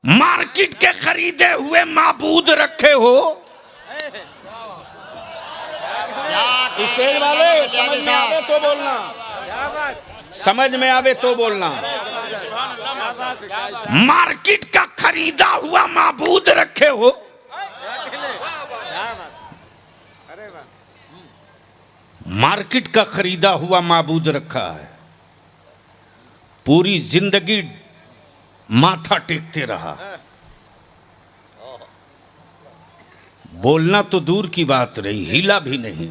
Market के खरीदे हुए माबूद रखे हो। स्टेज वाले समझ में आवे तो बोलना, समझ में आवे तो बोलना। मार्केट का खरीदा हुआ माबूद रखे हो। मार्केट का खरीदा हुआ माबूद रखा है, पूरी जिंदगी माथा टेकते रहा। बोलना तो दूर की बात रही, हिला भी नहीं।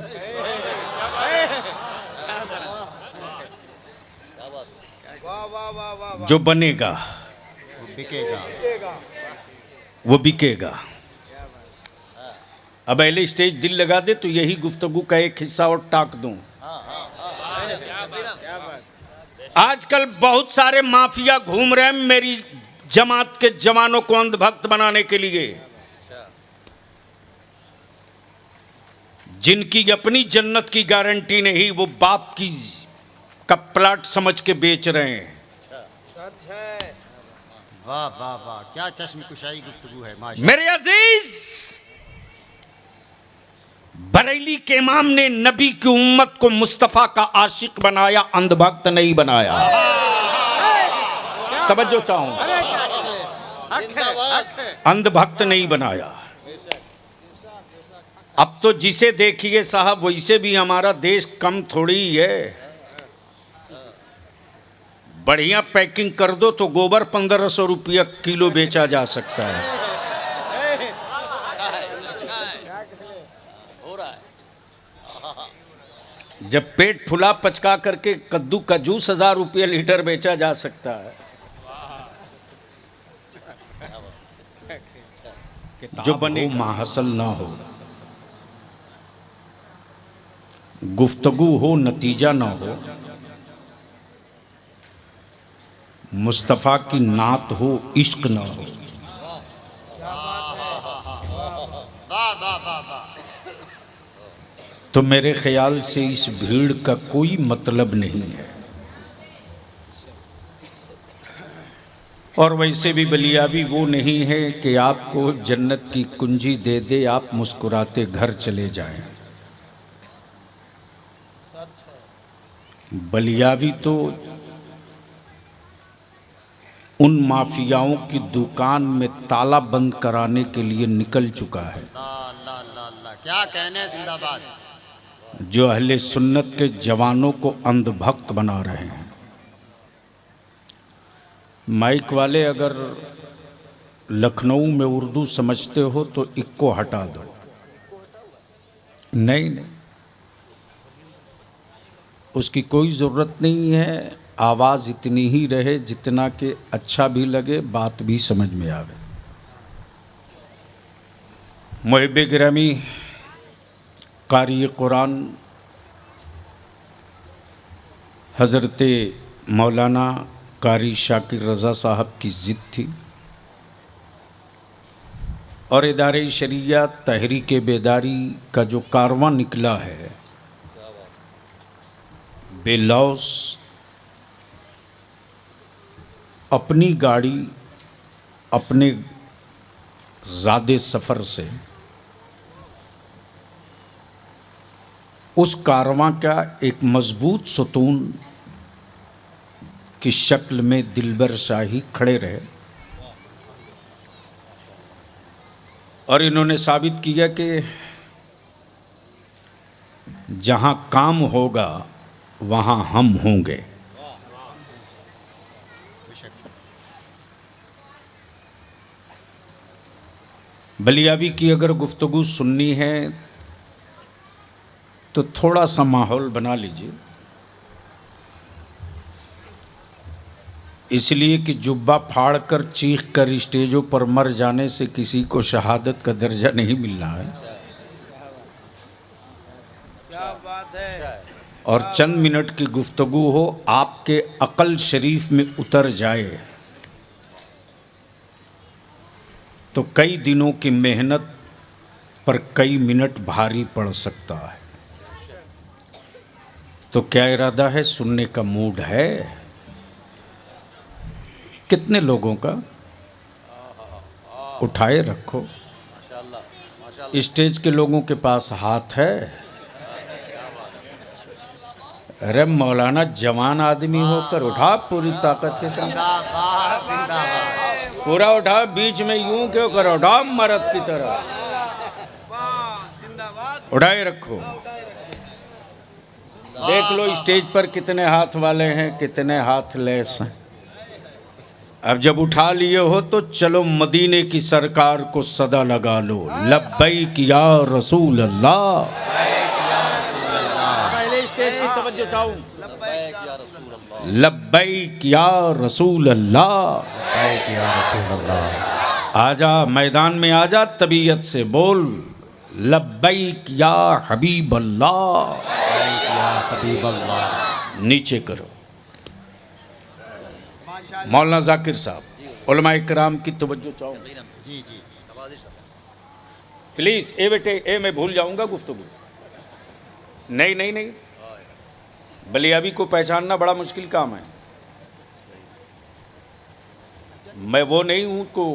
जो बनेगा वो बिकेगा। अब अहले स्टेज दिल लगा दे तो यही गुफ्तगू का एक हिस्सा और टाक दूं। आजकल बहुत सारे माफिया घूम रहे हैं मेरी जमात के जवानों को अंधभक्त बनाने के लिए, जिनकी अपनी जन्नत की गारंटी नहीं, वो बाप की का प्लाट समझ के बेच रहे हैं। सच है। वाह वाह वाह, क्या चश्मकुशाई गुफ्तगू है माशाअल्लाह। मेरे अजीज, बरेली के इमाम ने नबी की उम्मत को मुस्तफा का आशिक बनाया, अंधभक्त नहीं बनाया। तवज्जो चाहूं, अंधभक्त नहीं बनाया। अब तो जिसे देखिए साहब वैसे भी हमारा देश कम थोड़ी ही है। बढ़िया पैकिंग कर दो तो गोबर 1500 रुपया किलो बेचा जा सकता है। जब पेट फुला पचका करके कद्दू का जूस 1000 रुपया लीटर बेचा जा सकता है। जो बने माहसल ना हो, गुफ्तगू हो नतीजा ना हो, मुस्तफ़ा की नात हो इश्क ना हो, तो मेरे ख्याल से इस भीड़ का कोई मतलब नहीं है। और वैसे भी बलियाबी वो नहीं है कि आपको जन्नत की कुंजी दे दे, आप मुस्कुराते घर चले जाएं। बलियाबी तो उन माफियाओं की दुकान में ताला बंद कराने के लिए निकल चुका है। क्या कहने, जिंदाबाद। जो अहले सुन्नत के जवानों को अंधभक्त बना रहे हैं। माइक वाले अगर लखनऊ में उर्दू समझते हो तो इक्को हटा दो। नहीं नहीं, उसकी कोई ज़रूरत नहीं है। आवाज़ इतनी ही रहे जितना कि अच्छा भी लगे, बात भी समझ में आवे। मुहिब गिरामी कारी कुरान हज़रत मौलाना कारी शाकिर रज़ा साहब की ज़िद थी और इदारे शरिया तहरीक बेदारी का जो कारवां निकला है, बेलौस अपनी गाड़ी अपने ज़्यादे सफ़र से उस कारवां का एक मजबूत सुतून की शक्ल में दिलबर शाही खड़े रहे और इन्होंने साबित किया कि जहां काम होगा वहां हम होंगे। बलियाबी की अगर गुफ्तगू सुननी है तो थोड़ा सा माहौल बना लीजिए, इसलिए कि जुब्बा फाड़ कर चीख कर स्टेजों पर मर जाने से किसी को शहादत का दर्जा नहीं मिल रहा है। क्या बात है। और चंद मिनट की गुफ्तगू हो, आपके अकल शरीफ में उतर जाए तो कई दिनों की मेहनत पर कई मिनट भारी पड़ सकता है। तो क्या इरादा है, सुनने का मूड है? कितने लोगों का? उठाए रखो। स्टेज के लोगों के पास हाथ है? अरे मौलाना जवान आदमी होकर उठा पूरी ताकत के साथ, जिंदाबाद जिंदाबाद। पूरा उठा, बीच में यूं क्यों करो, उठा मर्द की तरह, उठाए रखो। देख लो स्टेज पर कितने हाथ वाले हैं, कितने हाथ लेस हैं। अब जब उठा लिए हो तो चलो मदीने की सरकार को सदा लगा लो, लब्बैक या रसूल अल्लाह। पहले स्टेज की तवज्जो चाहूं, लब्बैक या रसूल अल्लाह। आजा मैदान में आजा, तबीयत से बोल लब्बैक या हबीब अल्लाह। नीचे करो। मौलाना जाकिर साहब, उलमा इकराम की तवज्जो चाहूं। जी जी प्लीज। ए बेटे, ए मैं भूल जाऊंगा गुफ्तगू। नहीं नहीं नहीं, बलियाबी को पहचानना बड़ा मुश्किल काम है। मैं वो नहीं हूं को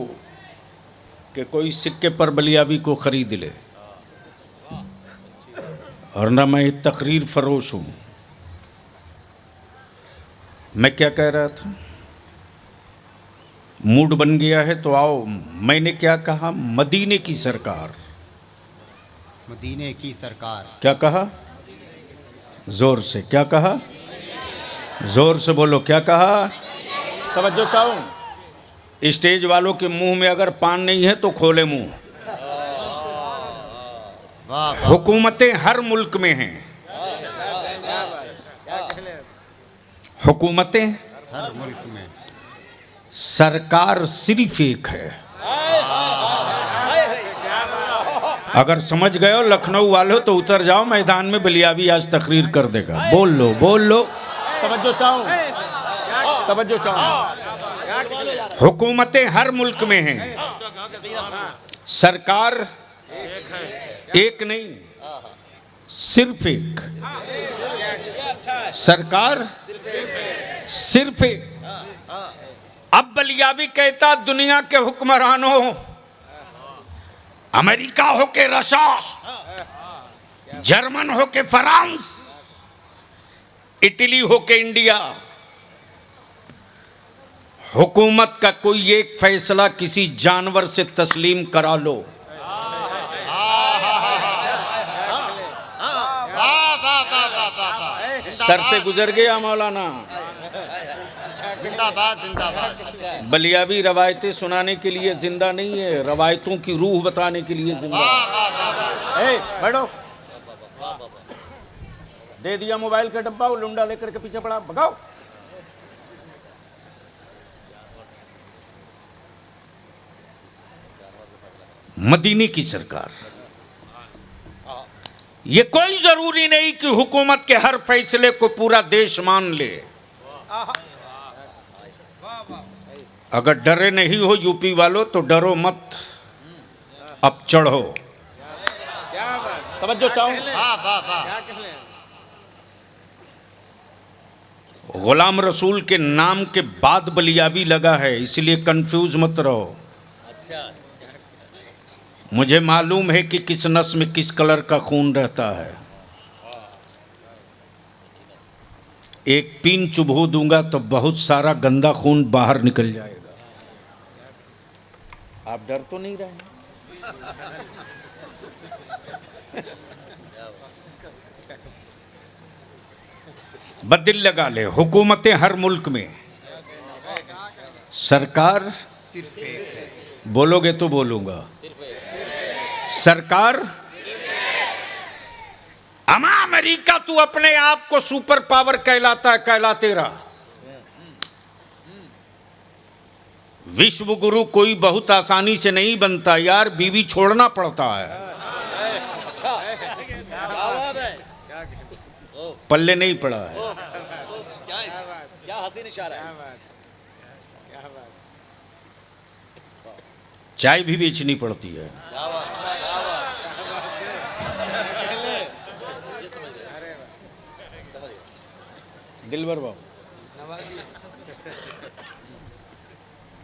कि कोई सिक्के पर बलियाबी को खरीद ले, और ना मैं तकरीर फरोश हूं। मैं क्या कह रहा था, मूड बन गया है तो आओ। मैंने क्या कहा, मदीने की सरकार। मदीने की सरकार। क्या कहा, जोर से क्या कहा, जोर से बोलो, क्या कहा। तवज्जो चाहूं। स्टेज वालों के मुंह में अगर पान नहीं है तो खोले मुंह। हुकूमतें हर मुल्क में हैं, हुकूमतें हर मुल्क में, सरकार सिर्फ एक है। अगर समझ गए हो लखनऊ वालों तो उतर जाओ मैदान में, बलियावी आज तकरीर कर देगा। बोल लो बोल लो। तवज्जो चाहूं, तवज्जो चाहूं। हुकूमतें हर मुल्क में हैं, सरकार एक नहीं, सिर्फ एक। सरकार सिर्फ एक। अब बलियावी कहता, दुनिया के हुक्मरानों, अमेरिका हो के रशा, जर्मन हो के फ्रांस, इटली हो के इंडिया, हुकूमत का कोई एक फैसला किसी जानवर से तस्लीम करा लो, सर से गुजर गया मौलाना। जिंदाबाद जिंदाबाद। बलियावी रवायतें सुनाने के लिए जिंदा नहीं है, रवायतों की रूह बताने के लिए जिंदा। ए, बैठो। दे दिया मोबाइल का डब्बा, वो लुंडा लेकर के पीछे पड़ा, भगाओ। मदीने की सरकार। ये कोई जरूरी नहीं कि हुकूमत के हर फैसले को पूरा देश मान ले। अगर डरे नहीं हो यूपी वालों तो डरो मत, अब चढ़ो। तवज्जो चाहूं। गुलाम रसूल के नाम के बाद बलियावी लगा है, इसलिए कंफ्यूज मत रहो। मुझे मालूम है कि किस नस में किस कलर का खून रहता है। एक पिन चुभो दूंगा तो बहुत सारा गंदा खून बाहर निकल जाएगा। आप डर तो नहीं रहे? बदिल लगा ले। हुकूमतें हर मुल्क में, सरकार सिर्फ एक है। बोलोगे तो बोलूंगा। सरकार अमा अमेरिका तू अपने आप को सुपर पावर कहलाता है, कहलाते रहा। विश्व गुरु कोई बहुत आसानी से नहीं बनता यार, बीवी छोड़ना पड़ता है। पल्ले नहीं पड़ा है। क्या हसीन इशारा है। चाय भी बेचनी पड़ती है। दिलबर बाबू,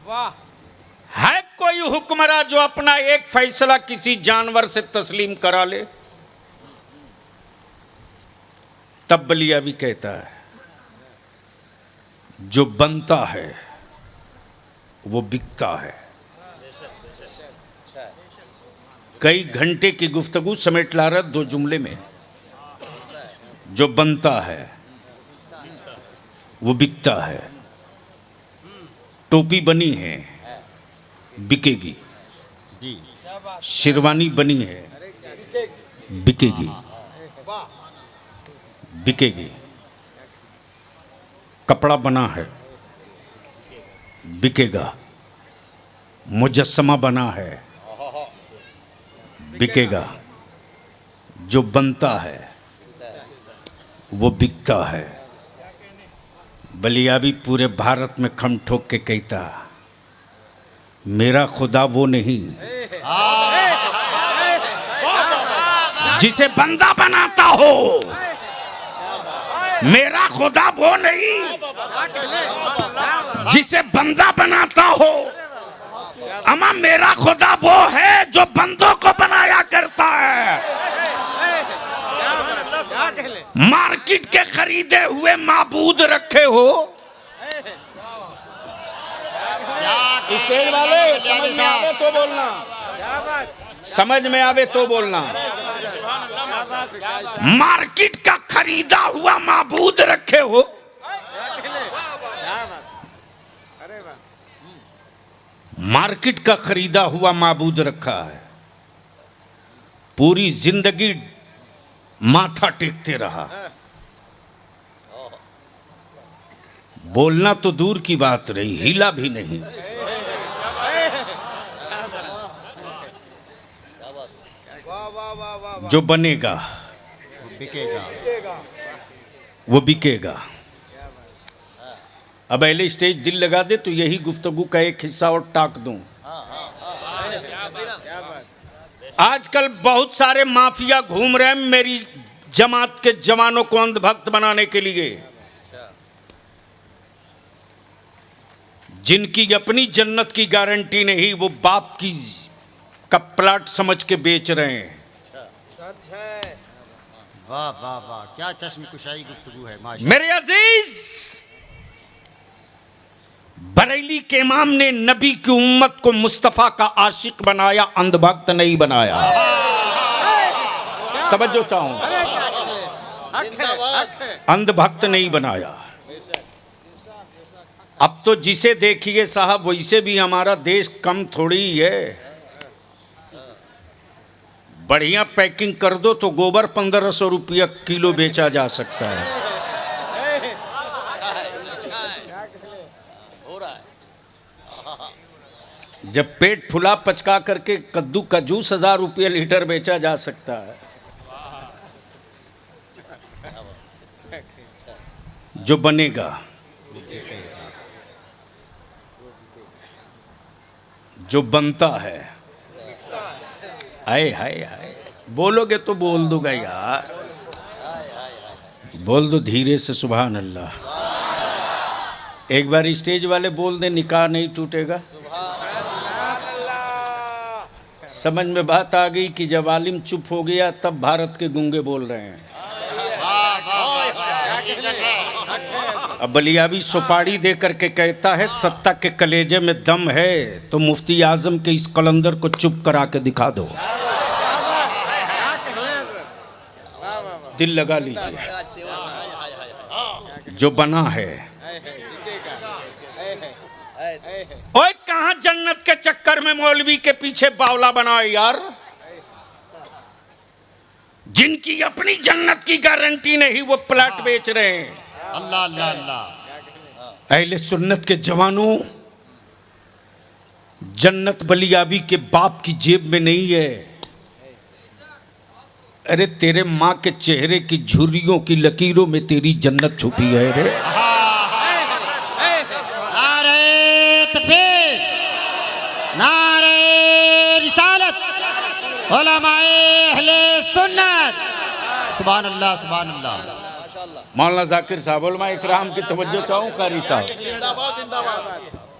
वाह, है कोई कोई हुक्मरान जो अपना एक फैसला किसी जानवर से तस्लीम करा ले, तब बलियावी कहता है जो बनता है वो बिकता है। कई घंटे की गुफ्तगू समेट ला रहा 2 जुमले में। जो बनता है वो बिकता है। टोपी बनी है, बिकेगी। जी शेरवानी बनी है, बिकेगी, बिकेगी। कपड़ा बना है, बिकेगा। मुजस्समा बना है, बिकेगा। जो बनता है वो बिकता है। बलियावी पूरे भारत में खम ठोक के कहता, मेरा खुदा वो नहीं जिसे बंदा बनाता हो। मेरा खुदा वो नहीं जिसे बंदा बनाता हो, अमा मेरा खुदा वो है जो बंदों को बनाया करता है। मार्केट के खरीदे हुए माबूद रखे हो। स्टेज वाले समझ में आवे तो बोलना, समझ में आवे तो बोलना। मार्केट का खरीदा हुआ माबूद रखे हो। मार्केट का खरीदा हुआ माबूद रखा है। पूरी जिंदगी माथा टेकते रहा। बोलना तो दूर की बात रही, हिला भी नहीं। जो बनेगा बिकेगा। वो बिकेगा। अब पहले स्टेज दिल लगा दे तो यही गुफ्तगू का एक हिस्सा और टाक दूं। आजकल बहुत सारे माफिया घूम रहे हैं मेरी जमात के जवानों को अंधभक्त बनाने के लिए, जिनकी अपनी जन्नत की गारंटी नहीं, वो बाप की का प्लाट समझ के बेच रहे हैं। सच है। वाह वाह वाह, क्या चश्मकुशाई गुफ्तगू है माशाअल्लाह। मेरे अजीज, बरेली के इमाम ने नबी की उम्मत को मुस्तफा का आशिक बनाया, अंधभक्त नहीं बनाया। तवज्जो चाहूं, अंधभक्त नहीं बनाया। अब तो जिसे देखिए साहब वैसे भी हमारा देश कम थोड़ी ही है। बढ़िया पैकिंग कर दो तो गोबर 1500 रुपया किलो बेचा जा सकता है। जब पेट फुला पचका करके कद्दू का जूस 1000 रुपये लीटर बेचा जा सकता है। जो बनेगा जो बनता है, हाय हाय हाय, बोलोगे तो बोल दूंगा यार, बोल दो धीरे से, सुभान अल्लाह। एक बार स्टेज वाले बोल दे, निकाह नहीं टूटेगा। समझ में बात आ गई कि जब आलिम चुप हो गया तब भारत के गूंगे बोल रहे हैं। अब बलियावी सुपारी दे करके कहता है सत्ता के कलेजे में दम है तो मुफ्ती आजम के इस कलंदर को चुप करा के दिखा दो। दिल लगा लीजिए। जो बना है, ओए कहां जन्नत के चक्कर में मौलवी के पीछे बावला बनाए यार, जिनकी अपनी जन्नत की गारंटी नहीं वो प्लाट बेच रहे हैं। अल्लाह अल्लाह अल्लाह। अहले सुन्नत के जवानों, जन्नत बलियावी के बाप की जेब में नहीं है। अरे तेरे माँ के चेहरे की झुर्रियों की लकीरों में तेरी जन्नत छुपी है रे। नारे तकबीर, नारे रिसालत, उलमाए अहले सुन्नत, सुभान अल्लाह सुभान अल्लाह। मौलाना जाकिर साहब, उलमा इकराम की तवज्जो चाहूं कारी साहब।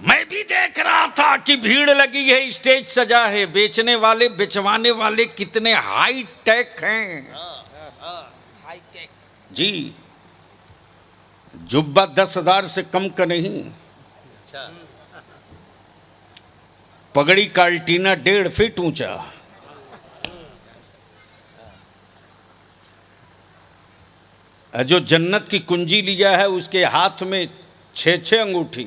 मैं भी देख रहा था कि भीड़ लगी है, स्टेज सजा है, बेचने वाले बेचवाने वाले कितने हाई टेक हैं। High tech. जी, जुब्बा 10,000 से कम का नहीं, पगड़ी काल्टीना 1.5 फीट ऊंचा। जो जन्नत की कुंजी लिया है उसके हाथ में 6-6 अंगूठी।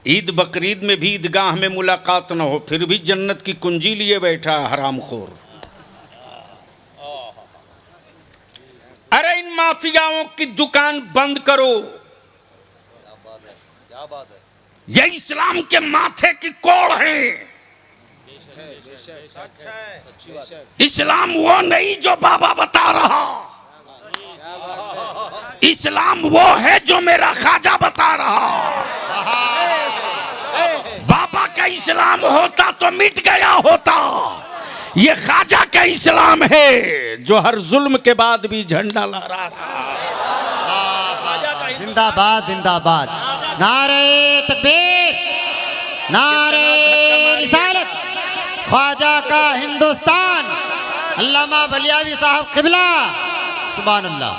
ईद बकरीद में भी ईदगाह में मुलाकात न हो, फिर भी जन्नत की कुंजी लिए बैठा हरामखोर। अरे इन माफियाओं की दुकान बंद करो। क्या बात है? ये इस्लाम के माथे की कोड़ है। सच है। इस्लाम वो नहीं जो बाबा बता रहा, इस्लाम वो है जो मेरा ख्वाजा बता रहा। बाबा का इस्लाम होता तो मिट गया होता, ये ख्वाजा का इस्लाम है जो हर जुल्म के बाद भी झंडा लहरा रहा। जिंदाबाद जिंदाबाद, नारे तकबीर, नारे रिसालत, ख्वाजा का हिंदुस्तान, अल्लामा बलियावी साहब किबला, सुभान अल्लाह।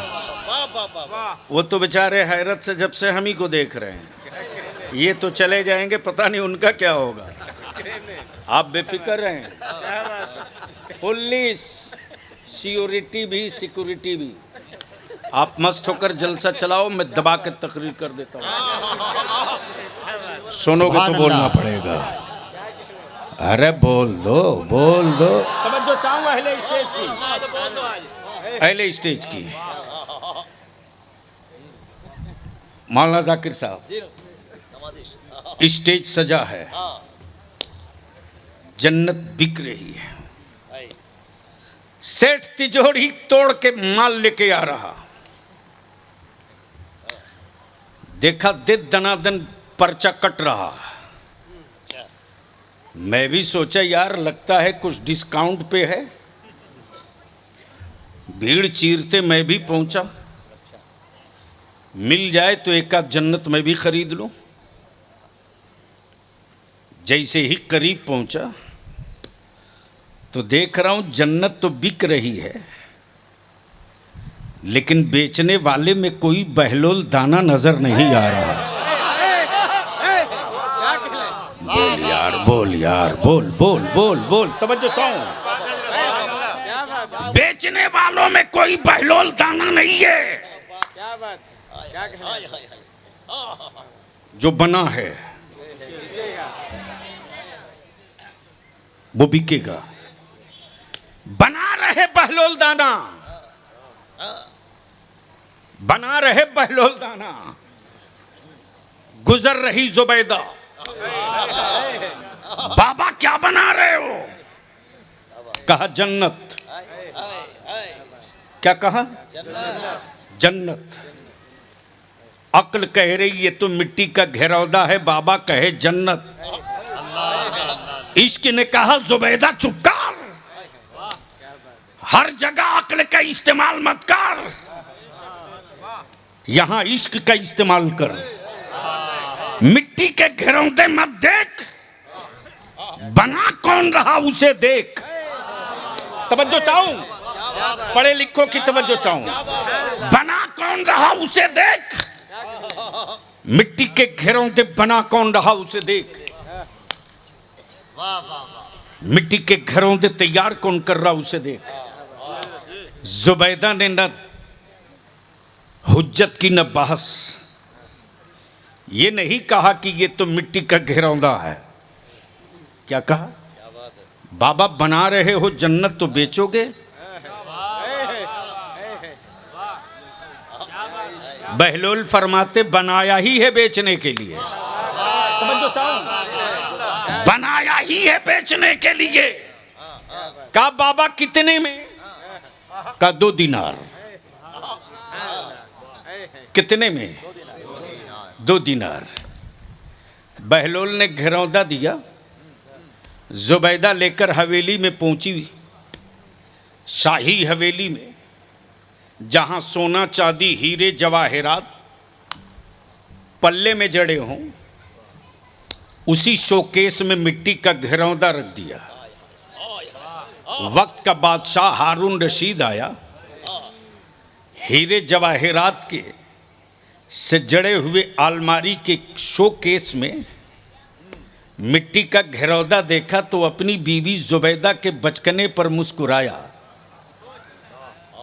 वो तो बेचारे हैरत से जब से हम ही को देख रहे हैं, ये तो चले जाएंगे, पता नहीं उनका क्या होगा। आप बेफिक्र रहें, पुलिस सिक्योरिटी भी, सिक्योरिटी भी। आप मस्त होकर जलसा चलाओ, मैं दबा के तकरीर कर देता हूँ। सुनोगे तो बोलना पड़ेगा। अरे बोल दो, बोल दो। तवज्जो चाहूंगा अहले स्टेज की, अहले स्टेज की। मौलाना जाकिर साहब, स्टेज सजा है, जन्नत बिक रही है। सेठ तिजोरी तोड़ के माल लेके आ रहा, देखा दे दनादन पर्चा कट रहा। मैं भी सोचा यार लगता है कुछ डिस्काउंट पे है, भीड़ चीरते मैं भी पहुंचा, मिल जाए तो एक आध जन्नत मैं भी खरीद लूं। जैसे ही करीब पहुंचा तो देख रहा हूं जन्नत तो बिक रही है, लेकिन बेचने वाले में कोई बहलोल दाना नजर नहीं आ रहा। बोल यार, बोल यार, बोल बोल बोल बोल, तवज्जो चाहूं। बेचने वालों में कोई बहलोल दाना नहीं है। क्या बात, क्या जो बना है वो बिकेगा। बना रहे बहलोल दाना, बना रहे बहलोल दाना। गुजर रही जुबैदा, बाबा क्या बना रहे हो? कहा जन्नत। क्या कहा? जन्नत। अक्ल कह रही है तो मिट्टी का घेरौदा है, बाबा कहे जन्नत। इश्क ने कहा जुबैदा चुप कर, हर जगह अक्ल का इस्तेमाल मत कर, यहां इश्क का इस्तेमाल कर। मिट्टी के घेरौंदे मत देख, बना कौन रहा उसे देख। तवज्जो चाहूं, पढ़े लिखो की तवज्जो चाहूं। बना कौन रहा उसे देख, मिट्टी के घेरौंदे बना कौन रहा उसे देख। मिट्टी के घेरौंदे तैयार कौन कर रहा उसे देख। जुबैदा ने न हुज्जत की न बहस, ये नहीं कहा कि ये तो मिट्टी का घेरौंदा है। क्या कहा? बाबा बना रहे हो जन्नत तो बेचोगे। बहलोल फरमाते बनाया ही है बेचने के लिए, बनाया ही है बेचने के लिए। कहा बाबा कितने में? का 2 दिनार। कितने में? 2 दिनार। बहलोल ने घेरौंदा दिया, जुबैदा लेकर हवेली में पहुंची। शाही हवेली में जहां सोना चांदी हीरे जवाहरात पल्ले में जड़े हों, उसी शोकेस में मिट्टी का घरौंदा रख दिया। वक्त का बादशाह हारून रशीद आया, हीरे जवाहरात के से जड़े हुए अलमारी के शोकेस में मिट्टी का घरौंदा देखा तो अपनी बीवी जुबैदा के बचकने पर मुस्कुराया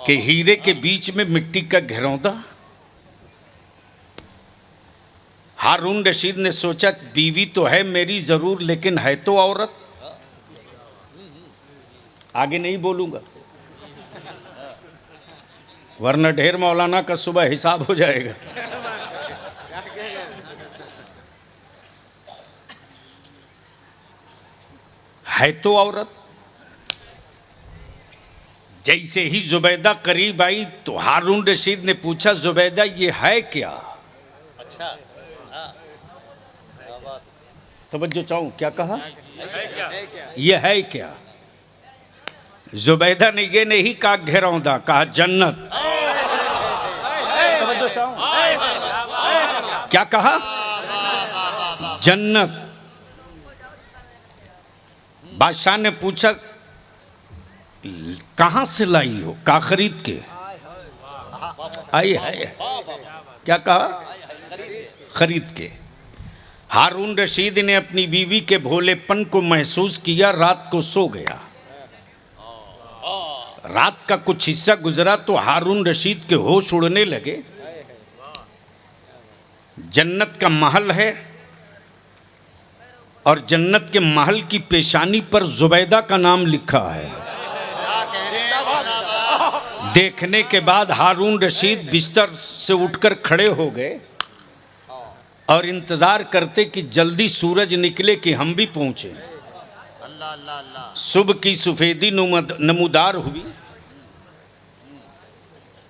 कि हीरे के बीच में मिट्टी का घरौंदा। हारून रशीद ने सोचा बीवी तो है मेरी जरूर, लेकिन है तो औरत। आगे नहीं बोलूंगा वरना ढेर मौलाना का सुबह हिसाब हो जाएगा। है तो औरत। जैसे ही जुबैदा करीब आई तो हारून रशीद ने पूछा, जुबैदा ये है क्या? अच्छा, तवज्जो चाहूं, क्या कहा? ये है क्या? जुबैदा ने ये नहीं कहा घरौंदा, कहा जन्नत। तवज्जो चाहूं, क्या कहा? जन्नत। बादशाह ने पूछा कहां से लाई हो? का खरीद के? आई है। क्या कहा? खरीद के। हारून रशीद ने अपनी बीवी के भोलेपन को महसूस किया, रात को सो गया। रात का कुछ हिस्सा गुजरा तो हारून रशीद के होश उड़ने लगे। जन्नत का महल है और जन्नत के महल की पेशानी पर जुबैदा का नाम लिखा है। देखने के बाद हारून रशीद बिस्तर से उठकर खड़े हो गए और इंतजार करते कि जल्दी सूरज निकले कि हम भी पहुंचे। अल्लाह अल्लाह अल्लाह। सुबह की सफेदी नमूदार हुई।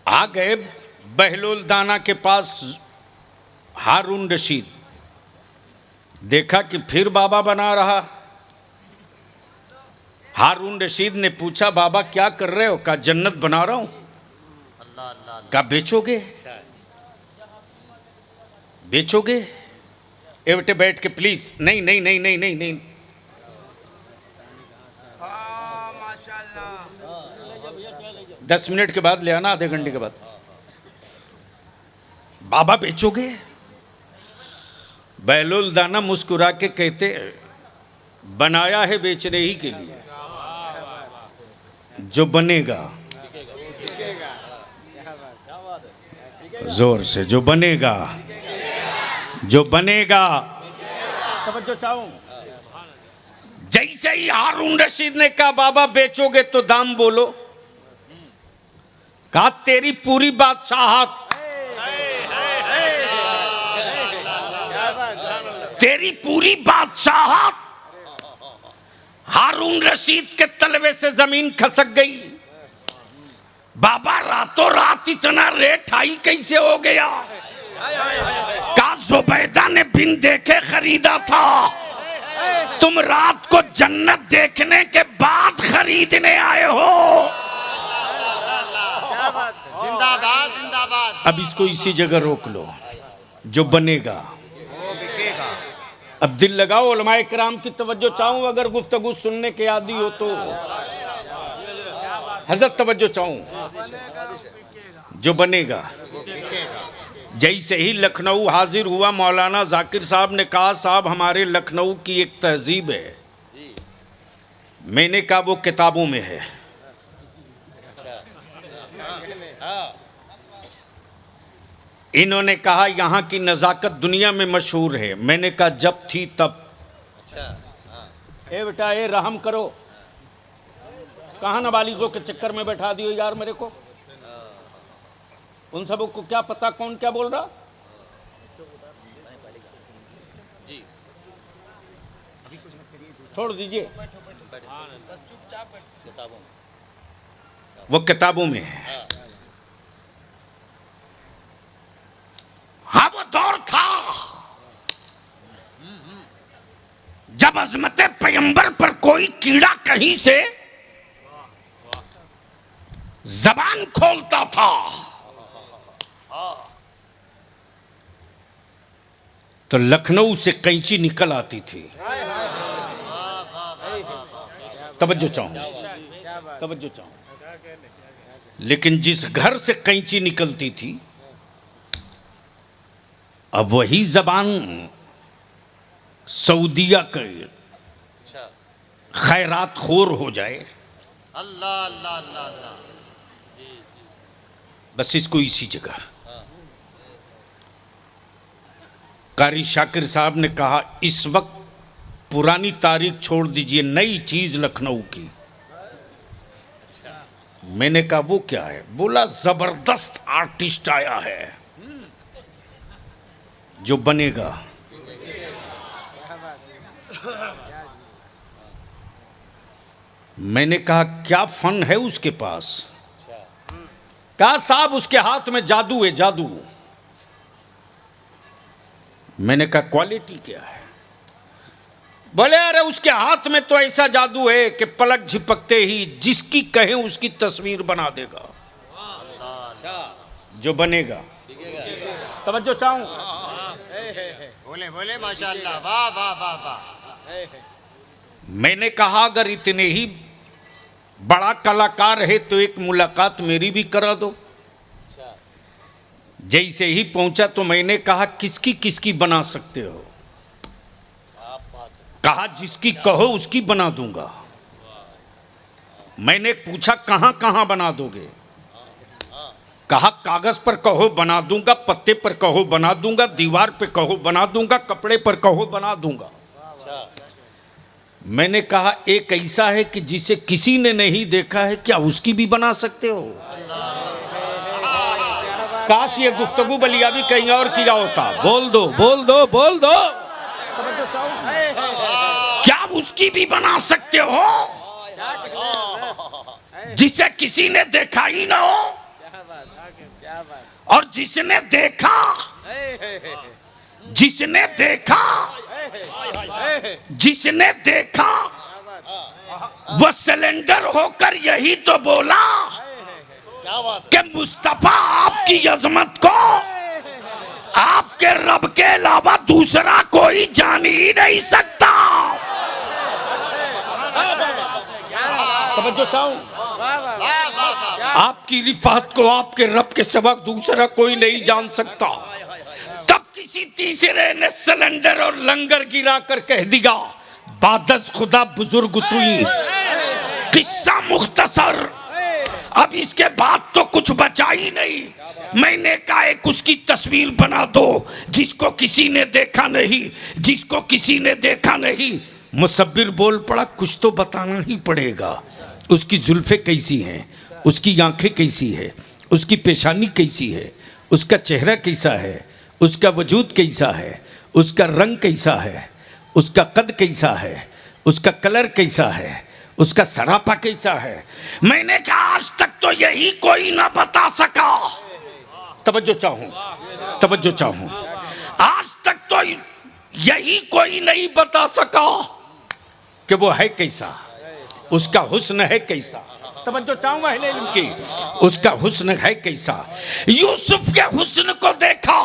आ गए बहलोल दाना के पास हारून रशीद। देखा कि फिर बाबा बना रहा। हारून रशीद ने पूछा, बाबा क्या कर रहे हो? कहा जन्नत बना रहा हूं। अल्लाह अल्लाह। कहा बेचोगे? बेचोगे? ए बेटे बैठ के प्लीज। नहीं नहीं नहीं नहीं नहीं नहीं। हाँ माशाल्लाह। 10 मिनट के बाद ले आना, आधे घंटे के बाद। बाबा बेचोगे? बहलोल दाना मुस्कुरा के कहते, बनाया है बेचने ही के लिए, जो बनेगा। जोर से, जो बनेगा, जो बनेगा। तवज्जो चाहूं। जैसे ही हारून रशीद ने कहा बाबा बेचोगे तो दाम बोलो, कहा तेरी पूरी बादशाहत, तेरी पूरी बादशाहत। हारून रशीद के तलवे से जमीन खसक गई। बाबा रातों रात इतना रेट हाई कैसे हो गया? का जुबैदा ने बिन देखे खरीदा था, तुम रात को जन्नत देखने के बाद खरीदने आए हो। जिंदाबाद जिंदाबाद। अब इसको इसी जगह रोक लो। जो बनेगा वो बिकेगा। अब दिल लगाओ, उलमाए किराम की तवज्जो चाहूं, अगर गुफ्तगू सुनने के आदी हो तो। हजरत तवज्जो चाहूं। जो बनेगा। जैसे ही लखनऊ हाजिर हुआ, मौलाना जाकिर साहब ने कहा, साहब हमारे लखनऊ की एक तहजीब है। मैंने कहा वो किताबों में है। इन्होंने कहा यहाँ की नज़ाकत दुनिया में मशहूर है। मैंने कहा जब थी तब। ए बेटा ए रहम करो, कहाँ नाबालिगों के चक्कर में बैठा दियो यार मेरे को। उन सबों को क्या पता कौन क्या बोल रहा। छोड़ दीजिए, वो किताबों में है। हाँ वो दौर था जब अजमत पैगंबर पर कोई कीड़ा कहीं से जबान खोलता था तो लखनऊ से कैंची निकल आती थी। तवज्जो चाहूं। लेकिन जिस घर से कैंची निकलती थी अब वही जबान सऊदिया के खैरात खोर हो जाए। अल्लाह अल्लाह अल्लाह अल्लाह। बस इसको इसी जगह कारी शाकिर साहब ने कहा इस वक्त पुरानी तारीख छोड़ दीजिए, नई चीज लखनऊ की। मैंने कहा वो क्या है? बोला जबरदस्त आर्टिस्ट आया है जो बनेगा। मैंने कहा क्या फन है उसके पास? कहा साहब उसके हाथ में जादू है, जादू। मैंने कहा क्वालिटी क्या है? बोले अरे उसके हाथ में तो ऐसा जादू है कि पलक झिपकते ही जिसकी कहें उसकी तस्वीर बना देगा, जो बनेगा। तवज्जो चाहूं। बोले बोले माशाअल्लाह, वाह वाह वाह वाह। मैंने कहा अगर इतने ही बड़ा कलाकार है तो एक मुलाकात मेरी भी करा दो। जैसे ही पहुंचा तो मैंने कहा किसकी किसकी बना सकते हो? कहा जिसकी कहो उसकी बना दूंगा। मैंने पूछा कहां कहां बना दोगे? कहा कागज पर कहो बना दूंगा, पत्ते पर कहो बना दूंगा, दीवार पे कहो बना दूंगा, कपड़े पर कहो बना दूंगा। मैंने कहा एक ऐसा है कि जिसे किसी ने नहीं देखा है, क्या उसकी भी बना सकते हो? काश ये गुफ्तगू बलियाबी कहीं और किया होता। बोल दो बोल दो बोल दो। क्या उसकी भी बना सकते हो जिसे किसी ने देखा ही ना हो? और जिसने देखा वो सिलेंडर होकर यही तो बोला कि मुस्तफा आपकी अजमत को आपके रब के अलावा दूसरा कोई जान ही नहीं सकता। तवज्जो चाहूं। आपकी रिफात को आपके रब के सिवा दूसरा कोई नहीं जान सकता। तब किसी तीसरे ने सिलेंडर और लंगर गिरा कर कह दिया बादस खुदा बुजुर्ग तुई। किस्सा मुख्तसर, अब इसके बाद तो कुछ बचा ही नहीं। मैंने कहा एक उसकी तस्वीर बना दो जिसको किसी ने देखा नहीं, जिसको किसी ने देखा नहीं। मुसब्बिर बोल पड़ा कुछ तो बताना ही पड़ेगा। उसकी जुल्फे कैसी हैं, उसकी आंखें कैसी है, उसकी पेशानी कैसी है, उसका चेहरा कैसा है, उसका वजूद कैसा है, उसका रंग कैसा है, उसका कद कैसा है, उसका कलर कैसा है, उसका सरापा कैसा है। मैंने कहा आज तक तो यही कोई ना बता सका। तवज्जो चाहूं। आज तक तो यही कोई नहीं बता सका कि वो है कैसा, उसका हुस्न है कैसा। तवज्जो चाहूंगा अहले इल्म की, उसका हुस्न है कैसा। यूसुफ के हुस्न को देखा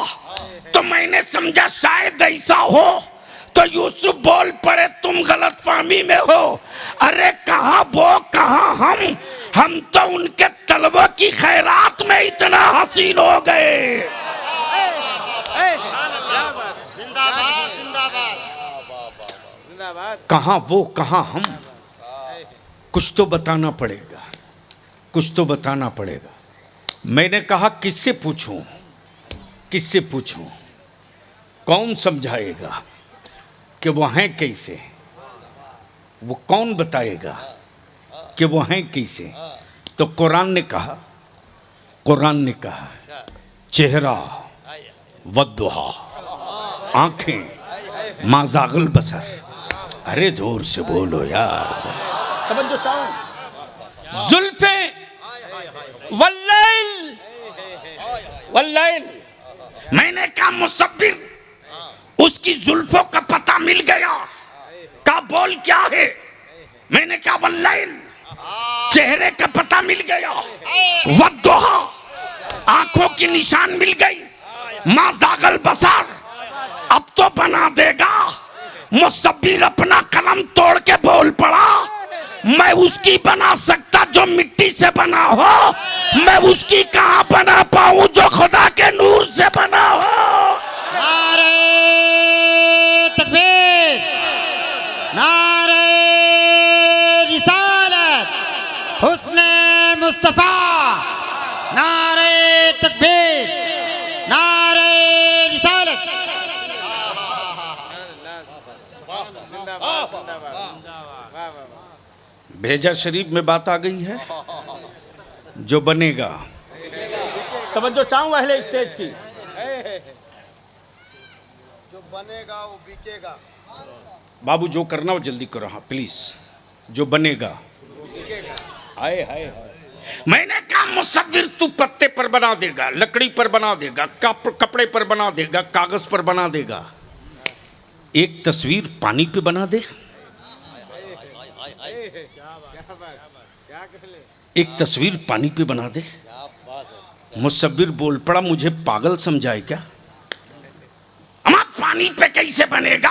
तो मैंने समझा शायद ऐसा हो, तो यूसुफ बोल पड़े तुम गलत फहमी में हो। अरे कहाँ वो कहाँ हम तो उनके तलबों की खैरात में इतना हसीन हो गए। जिंदाबाद जिंदाबाद जिंदाबाद। कहाँ वो कहाँ हम, कुछ तो बताना पड़ेगा, कुछ तो बताना पड़ेगा। मैंने कहा किससे पूछूं, किससे पूछूं, कौन समझाएगा कि वो हैं कैसे, वो कौन बताएगा कि वो हैं कैसे। तो कुरान ने कहा चेहरा वद्दुहा, आंखें माज़ागल बसर। अरे जोर से बोलो यार। तवज्जो चाहो। जुल्फे वल्लैल, मैंने कहा मुसब्बिर उसकी जुल्फों का पता मिल गया। का बोल क्या है? मैंने कहा वल्लैल, चेहरे का पता मिल गया, वद्दुहा आंखों की निशान मिल गई, मां जागल बसर अब तो बना देगा। मुसब्बिर अपना कलम तोड़ के बोल पड़ा, मैं उसकी बना सकता जो मिट्टी से बना हो, मैं उसकी कहां बना पाऊं जो खुदा के नूर से बना हो। नारे तकबीर, नारे रिसालत, हुस्ने मुस्तफा, नारे तकबीर, नारे रिसालत। भेजा शरीफ में बात आ गई है, जो बनेगा। तवज्जो चाहूं अहले स्टेज की, जो बनेगा वो बिकेगा। बाबू जो करना हो जल्दी करो, हाँ प्लीज। जो बनेगा, हाय हाय हाय। मैंने कहा मुसव्विर तू पत्ते पर बना देगा, लकड़ी पर बना देगा, कपड़े पर बना देगा, कागज पर बना देगा, एक तस्वीर पानी पे बना दे। एक तस्वीर पानी पे बना दे। मुसव्विर बोल पड़ा, मुझे पागल समझाए क्या? अम्मा पानी पे कैसे बनेगा?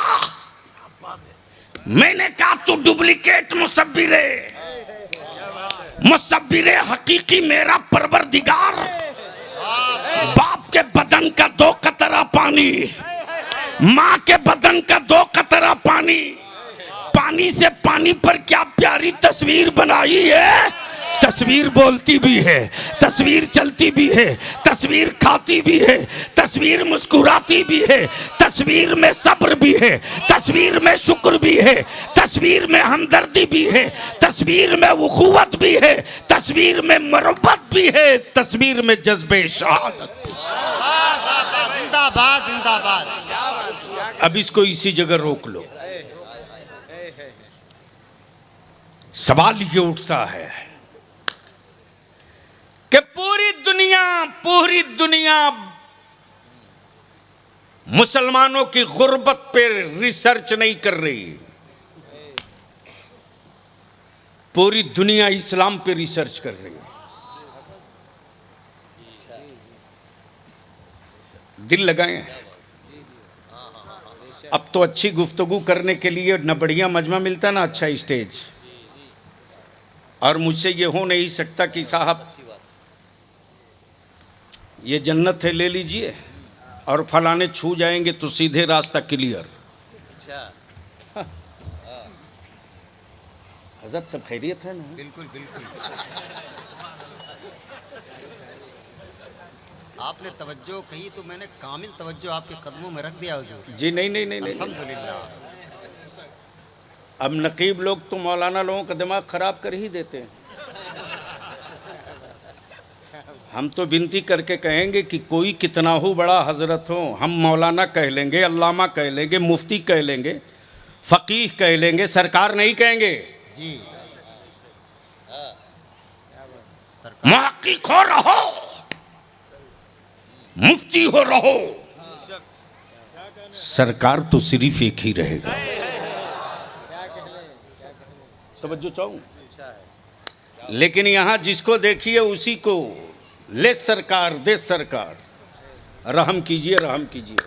मैंने कहा तू डुप्लीकेट मुसव्विर है, मुसव्विर हकीकी मेरा परवरदिगार। बाप के बदन का 2 कतरा पानी, माँ के बदन का 2 कतरा पानी, पानी से पानी पर क्या प्यारी तस्वीर बनाई है। तस्वीर बोलती भी है, तस्वीर चलती भी है, तस्वीर खाती भी है, तस्वीर मुस्कुराती भी है, तस्वीर में सब्र भी है, तस्वीर में शुक्र भी है, तस्वीर में हमदर्दी भी है, तस्वीर में उखुवत भी है, तस्वीर में मोहब्बत भी है, तस्वीर में जज्बे शहादत भी। जिंदाबाद जिंदाबाद। अब इसको इसी जगह रोक लो। सवाल ये उठता है कि पूरी दुनिया मुसलमानों की गुर्बत पे रिसर्च नहीं कर रही, पूरी दुनिया इस्लाम पे रिसर्च कर रही है। दिल लगाएं। अब तो अच्छी गुफ्तगू करने के लिए न बढ़िया मजमा मिलता ना अच्छा स्टेज, और मुझसे ये हो नहीं सकता कि साहब ये जन्नत है ले लीजिए और फलाने छू जाएंगे तो सीधे रास्ता क्लियर। हजरत सब खैरियत है ना? बिल्कुल बिल्कुल। आपने तवज्जो कही तो मैंने कामिल तवज्जो आपके कदमों में रख दिया हुजूर। जी नहीं। अल्हम्दुलिल्लाह। अब नकीब लोग तो मौलाना लोगों का दिमाग खराब कर ही देते हैं। हम तो विनती करके कहेंगे कि कोई कितना हो बड़ा हजरत हो, हम मौलाना कह लेंगे, अल्लामा कह लेंगे, मुफ्ती कह लेंगे, फकीह कह लेंगे, सरकार नहीं कहेंगे। जी मुहक्किक हो रहो, मुफ्ती हो रहो, सरकार तो सिर्फ एक ही रहेगा। तवज्जो चाहूं, लेकिन यहां जिसको देखिए उसी को ले सरकार दे सरकार, रहम कीजिए रहम कीजिए।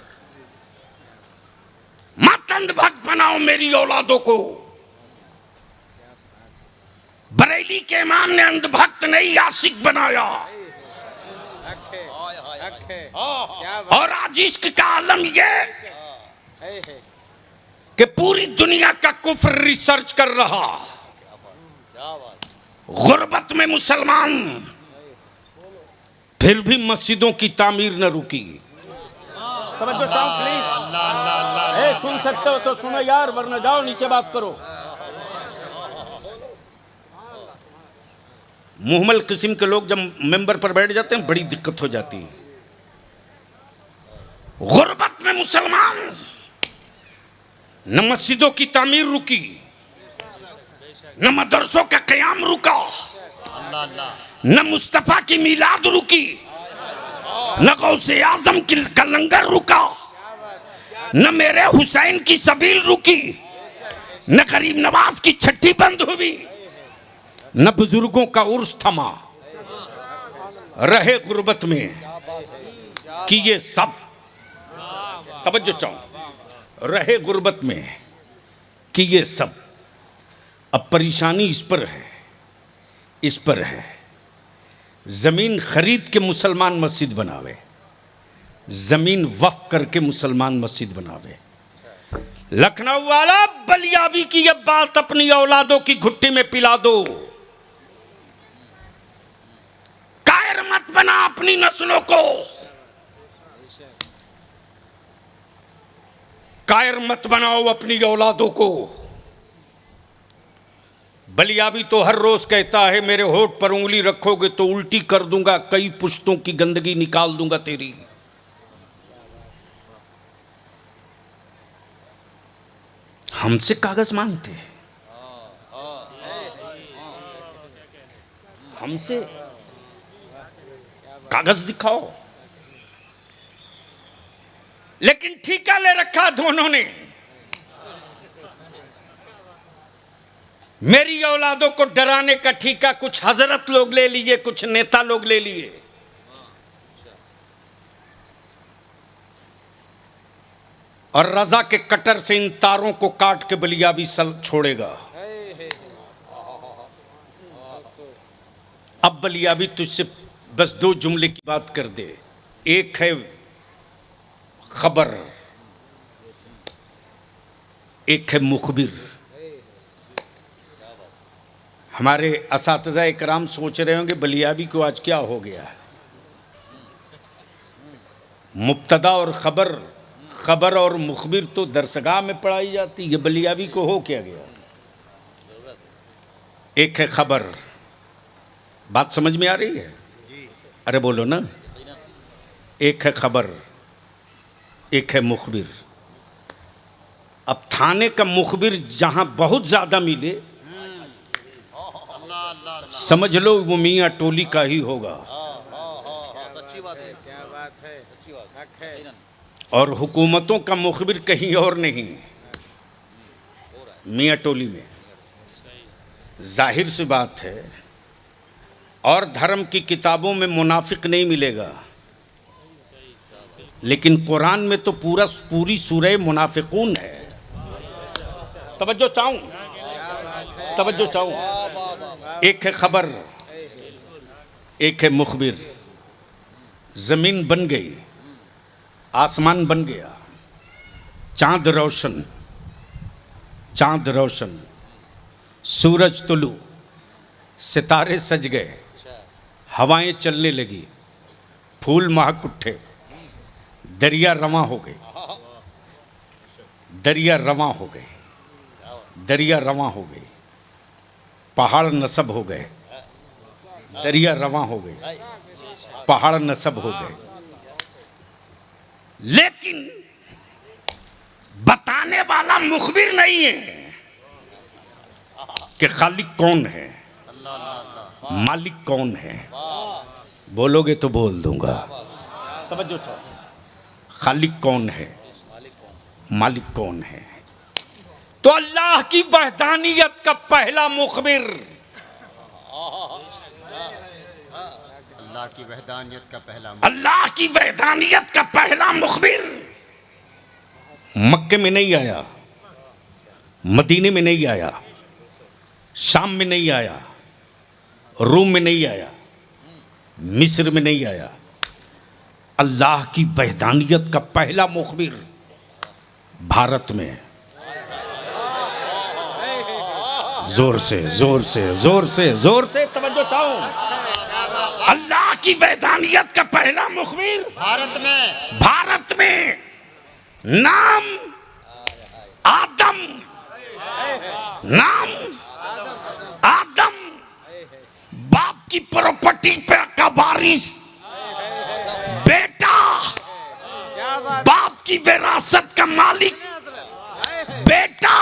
मत अंधभक्त बनाओ मेरी औलादों को। बरेली के इमाम ने अंधभक्त नहीं आशिक बनाया, और आज इश्क का आलम ये कि पूरी दुनिया का कुफ्र रिसर्च कर रहा। गुर्बत में मुसलमान, फिर भी मस्जिदों की तामीर न रुकी। तवज्जो चाहो प्लीज। सुन सकते हो तो सुनो यार, वरना जाओ नीचे बात करो। मुहम्मल किस्म के लोग जब मेंबर पर बैठ जाते हैं बड़ी दिक्कत हो जाती है। गुर्बत में मुसलमान, न मस्जिदों की तामीर रुकी, न मदरसों का कयाम रुका, न मुस्तफा की मिलाद रुकी, न गौसे आजम का लंगर रुका, न मेरे हुसैन की सबील रुकी, न गरीब नवाज की छठी बंद हुई, न बुजुर्गों का उर्स थमा, रहे गुर्बत में कि ये सब, तवज्जो चाहो, रहे गुर्बत में कि ये सब। अब परेशानी इस पर है, इस पर है, जमीन खरीद के मुसलमान मस्जिद बनावे, जमीन वक्फ करके मुसलमान मस्जिद बनावे। लखनऊ वाला बलियावी की ये बात अपनी औलादों की घुट्टी में पिला दो। कायर मत बना अपनी नस्लों को, कायर मत बनाओ अपनी औलादों को। बलियावी तो हर रोज कहता है मेरे होठ पर उंगली रखोगे तो उल्टी कर दूंगा, कई पुश्तों की गंदगी निकाल दूंगा तेरी। हमसे कागज मांगते, हमसे कागज दिखाओ, लेकिन ठेका ले रखा दोनों ने। मेरी औलादों को डराने का ठेका कुछ हजरत लोग ले लिए, कुछ नेता लोग ले लिए। और रजा के कटर से इन तारों को काट के बलियावी सल छोड़ेगा। अब बलियावी तुझसे बस दो जुमले की बात कर दे। एक है खबर, एक है मुखबिर। हमारे असातिज़ा इकराम सोच रहे होंगे बलियावी को आज क्या हो गया। मुब्तदा और खबर, खबर और मुखबिर तो दरसगाह में पढ़ाई जाती है, बलियावी को हो क्या गया। एक है खबर, बात समझ में आ रही है? अरे बोलो ना। एक है खबर, एक है मुखबिर। अब थाने का मुखबिर जहां बहुत ज्यादा मिले, समझ लो वो मियाँ टोली का ही होगा। सच्ची बात है, क्या बात है, सच्ची बात है। और हुकूमतों का मुखबिर कहीं और नहीं, मियाँ टोली में। जाहिर सी बात है, और धर्म की किताबों में मुनाफिक नहीं मिलेगा, लेकिन कुरान में तो पूरी सूरह मुनाफिकून है। तवज्जो चाहूं, तवज्जो चाहूं। एक है खबर, एक है मुखबिर। जमीन बन गई, आसमान बन गया, चांद रोशन, चांद रोशन, सूरज तुलू, सितारे सज गए, हवाएं चलने लगी, फूल महक उठे, दरिया रवां हो गए, दरिया रवां हो गए, दरिया रवां हो गई, पहाड़ नसब हो गए, दरिया रवां हो गए, पहाड़ नसब हो गए। लेकिन बताने वाला मुखबिर नहीं है कि खालिक कौन है, मालिक कौन है। बोलोगे तो बोल दूंगा। तवज्जो चाहो, खालिक कौन है, मालिक कौन है। तो अल्लाह की वहदानियत का पहला मुखबिर, अल्लाह की वहदानियत का पहला, अल्लाह की वहदानियत का पहला मुखबिर मक्के में नहीं आया, मदीने में नहीं आया, शाम में नहीं आया, रूम में नहीं आया, मिस्र में नहीं आया। अल्लाह की वहदानियत का पहला मुखबिर भारत में। जोर से, जोर से, जोर से, जोर से तवज्जो चाहो। अल्लाह की वहदानियत का पहला मुखबिर भारत में, भारत में। नाम आदम, नाम आदम। बाप की प्रॉपर्टी पे का वारिस बेटा, बाप की विरासत का मालिक बेटा।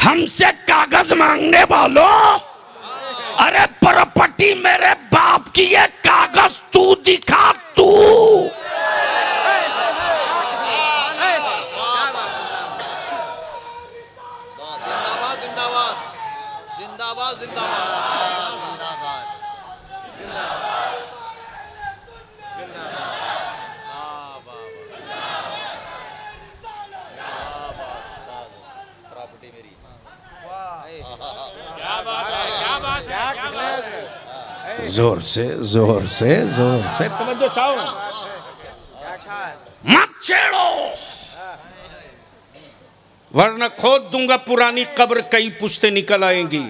हमसे कागज मांगने वालों, अरे प्रॉपर्टी मेरे बाप की है, कागज तू दिखा तू। जिंदाबाद जिंदाबाद जिंदाबाद जिंदाबाद। जोर से जोर से जोर से तवज्जो चाहो, मत छेड़ो वरना खोद दूंगा पुरानी कब्र, कई पुश्ते निकल आएंगी।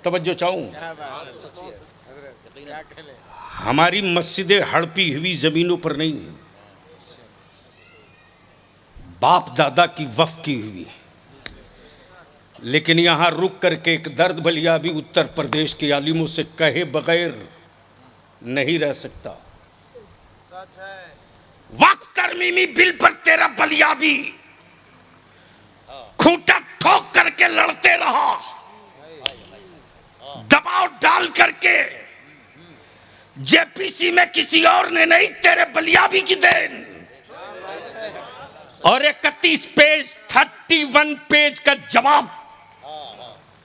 तवज्जो चाहूं, हमारी मस्जिदें हड़पी हुई जमीनों पर नहीं, बाप दादा की वफ की हुई, लेकिन यहां रुक करके एक दर्द बलिया भी उत्तर प्रदेश के आलिमों से कहे बगैर नहीं रह सकता। वक्त तरमीमी बिल पर तेरा बलिया भी खूंटा ठोक करके लड़ते रहा, दबाव डाल करके। जेपीसी में किसी और ने नहीं, तेरे बलियाबी की देन। और 31 पेज 31 पेज का जवाब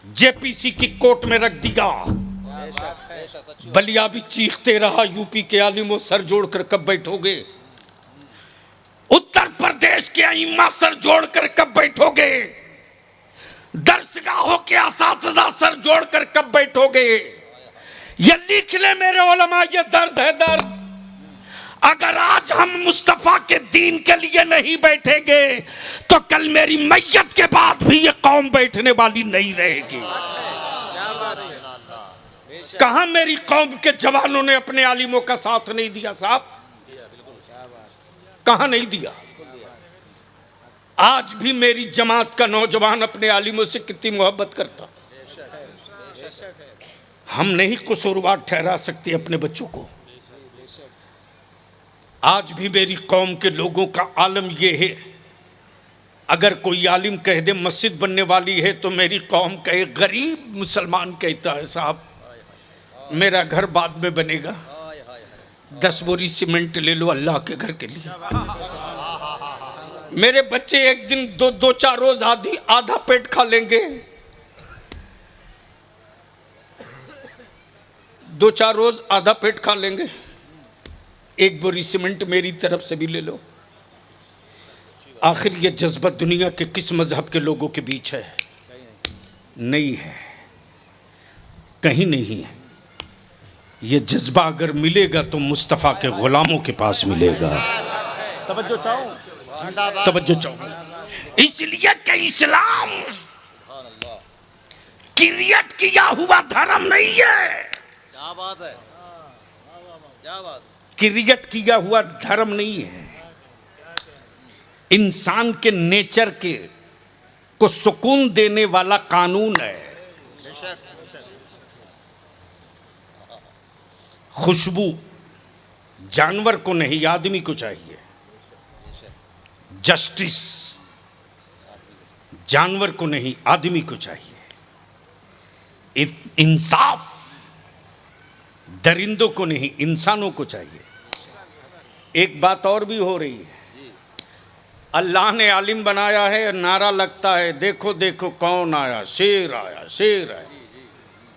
जेपीसी की कोर्ट में रख दिया। बलियाबी चीखते रहा, यूपी के आलिमों सर जोड़कर कब बैठोगे, उत्तर प्रदेश के अइम्मा सर जोड़कर कब बैठोगे, दरसगाहों के असातिज़ा सर जोड़कर कब बैठोगे। ये लिख ले मेरे उलमा, ये दर्द है दर्द। अगर आज हम मुस्तफा के दीन के लिए नहीं बैठेंगे तो कल मेरी मैयत के बाद भी ये कौम बैठने वाली नहीं रहेगी। कहां मेरी कौम के जवानों ने अपने आलिमों का साथ नहीं दिया साहब, कहां नहीं दिया। आज भी मेरी जमात का नौजवान अपने आलिमों से कितनी मोहब्बत करता। हम नहीं कसूरवार ठहरा सकते अपने बच्चों को। आज भी मेरी कौम के लोगों का आलम यह है, अगर कोई आलिम कह दे मस्जिद बनने वाली है तो मेरी कौम कहे, गरीब मुसलमान कहता है साहब मेरा घर बाद में बनेगा, 10 बोरी सीमेंट ले लो अल्लाह के घर के लिए। मेरे बच्चे एक दिन 2-4 रोज आधा पेट खा लेंगे, 2-4 रोज आधा पेट खा लेंगे, 1 बोरी सीमेंट मेरी तरफ से भी ले लो। आखिर ये जज्बा दुनिया के किस मजहब के लोगों के बीच है? नहीं है, कहीं नहीं है। ये जज्बा अगर मिलेगा तो मुस्तफ़ा के गुलामों के पास मिलेगा। तवज्जो चाहो, तवज्जो चाहो। इसलिए कि इस्लाम क्रिएट किया हुआ धर्म नहीं है। क्या बात है, क्या बात। क्रिएट किया हुआ धर्म नहीं है, इंसान के नेचर के को सुकून देने वाला कानून है। खुशबू जानवर को नहीं आदमी को चाहिए, जस्टिस जानवर को नहीं आदमी को चाहिए, इंसाफ दरिंदों को नहीं इंसानों को चाहिए। एक बात और भी हो रही है, अल्लाह ने आलिम बनाया है, नारा लगता है देखो देखो कौन आया, शेर आया शेर आया।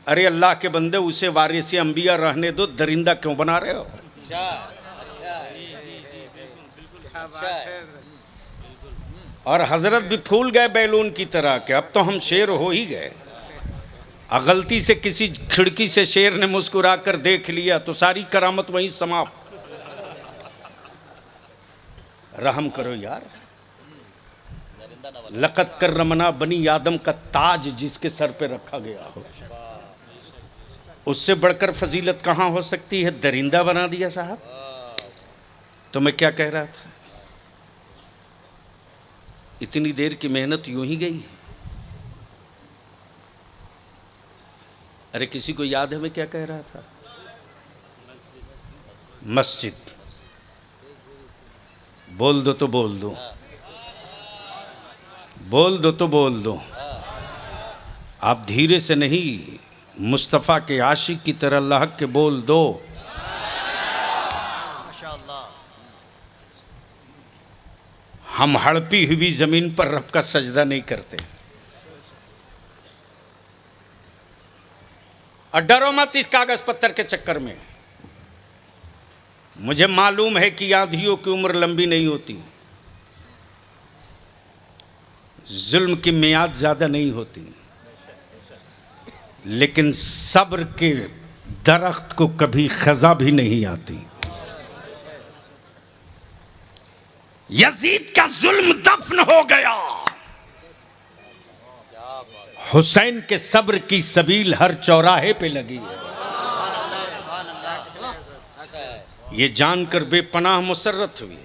अरे अल्लाह के बंदे, उसे वारिस अंबिया रहने दो, दरिंदा क्यों बना रहे हो? अच्छा। और हजरत भी फूल गए बैलून की तरह के अब तो हम शेर हो ही गए। गलती से किसी खिड़की से शेर ने मुस्कुरा कर देख लिया तो सारी करामत वहीं समाप्त। रहम करो यार। लक़द कर्रमना बनी आदम का ताज जिसके सर पे रखा गया हो, उससे बढ़कर फजीलत कहाँ हो सकती है? दरिंदा बना दिया साहब। तो मैं क्या कह रहा था, इतनी देर की मेहनत यूं ही गई। अरे किसी को याद है मैं क्या कह रहा था? मस्जिद बोल दो तो बोल दो, बोल दो तो बोल दो। आप धीरे से नहीं, मुस्तफ़ा के आशिक की तरह अल्लाह के बोल दो। हम हड़पी हुई जमीन पर रब का सजदा नहीं करते। और डरो मत इस कागज पत्थर के चक्कर में। मुझे मालूम है कि आंधियों की उम्र लंबी नहीं होती, जुल्म की मियाद ज्यादा नहीं होती। लेकिन सब्र के दरख्त को कभी खजा भी नहीं आती। यजीद का जुल्म दफन हो गया, हुसैन के सब्र की सबील हर चौराहे पे लगी है। ये जानकर बेपनाह मुसर्रत हुई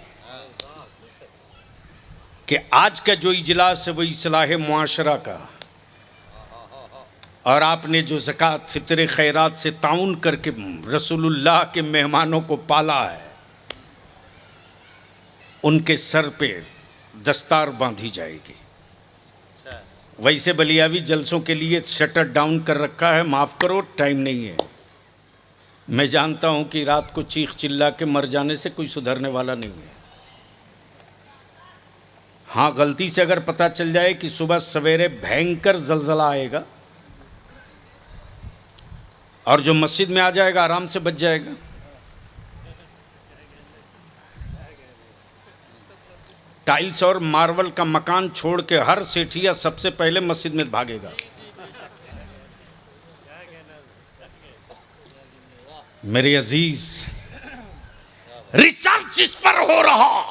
कि आज का जो इजलास है वो इस्लाह मुआशरा का, और आपने जो ज़कात फित्रे खैरात से ताउन करके रसूलुल्लाह के मेहमानों को पाला है, उनके सर पे दस्तार बांधी जाएगी। वैसे बलियावी जलसों के लिए शटर डाउन कर रखा है, माफ़ करो टाइम नहीं है। मैं जानता हूं कि रात को चीख चिल्ला के मर जाने से कोई सुधरने वाला नहीं है। हाँ, गलती से अगर पता चल जाए कि सुबह सवेरे भयंकर जलजला आएगा और जो मस्जिद में आ जाएगा आराम से बच जाएगा। टाइल्स और मार्बल का मकान छोड़ के हर सेठिया सबसे पहले मस्जिद में भागेगा। मेरे अजीज, रिसर्च इस पर हो रहा,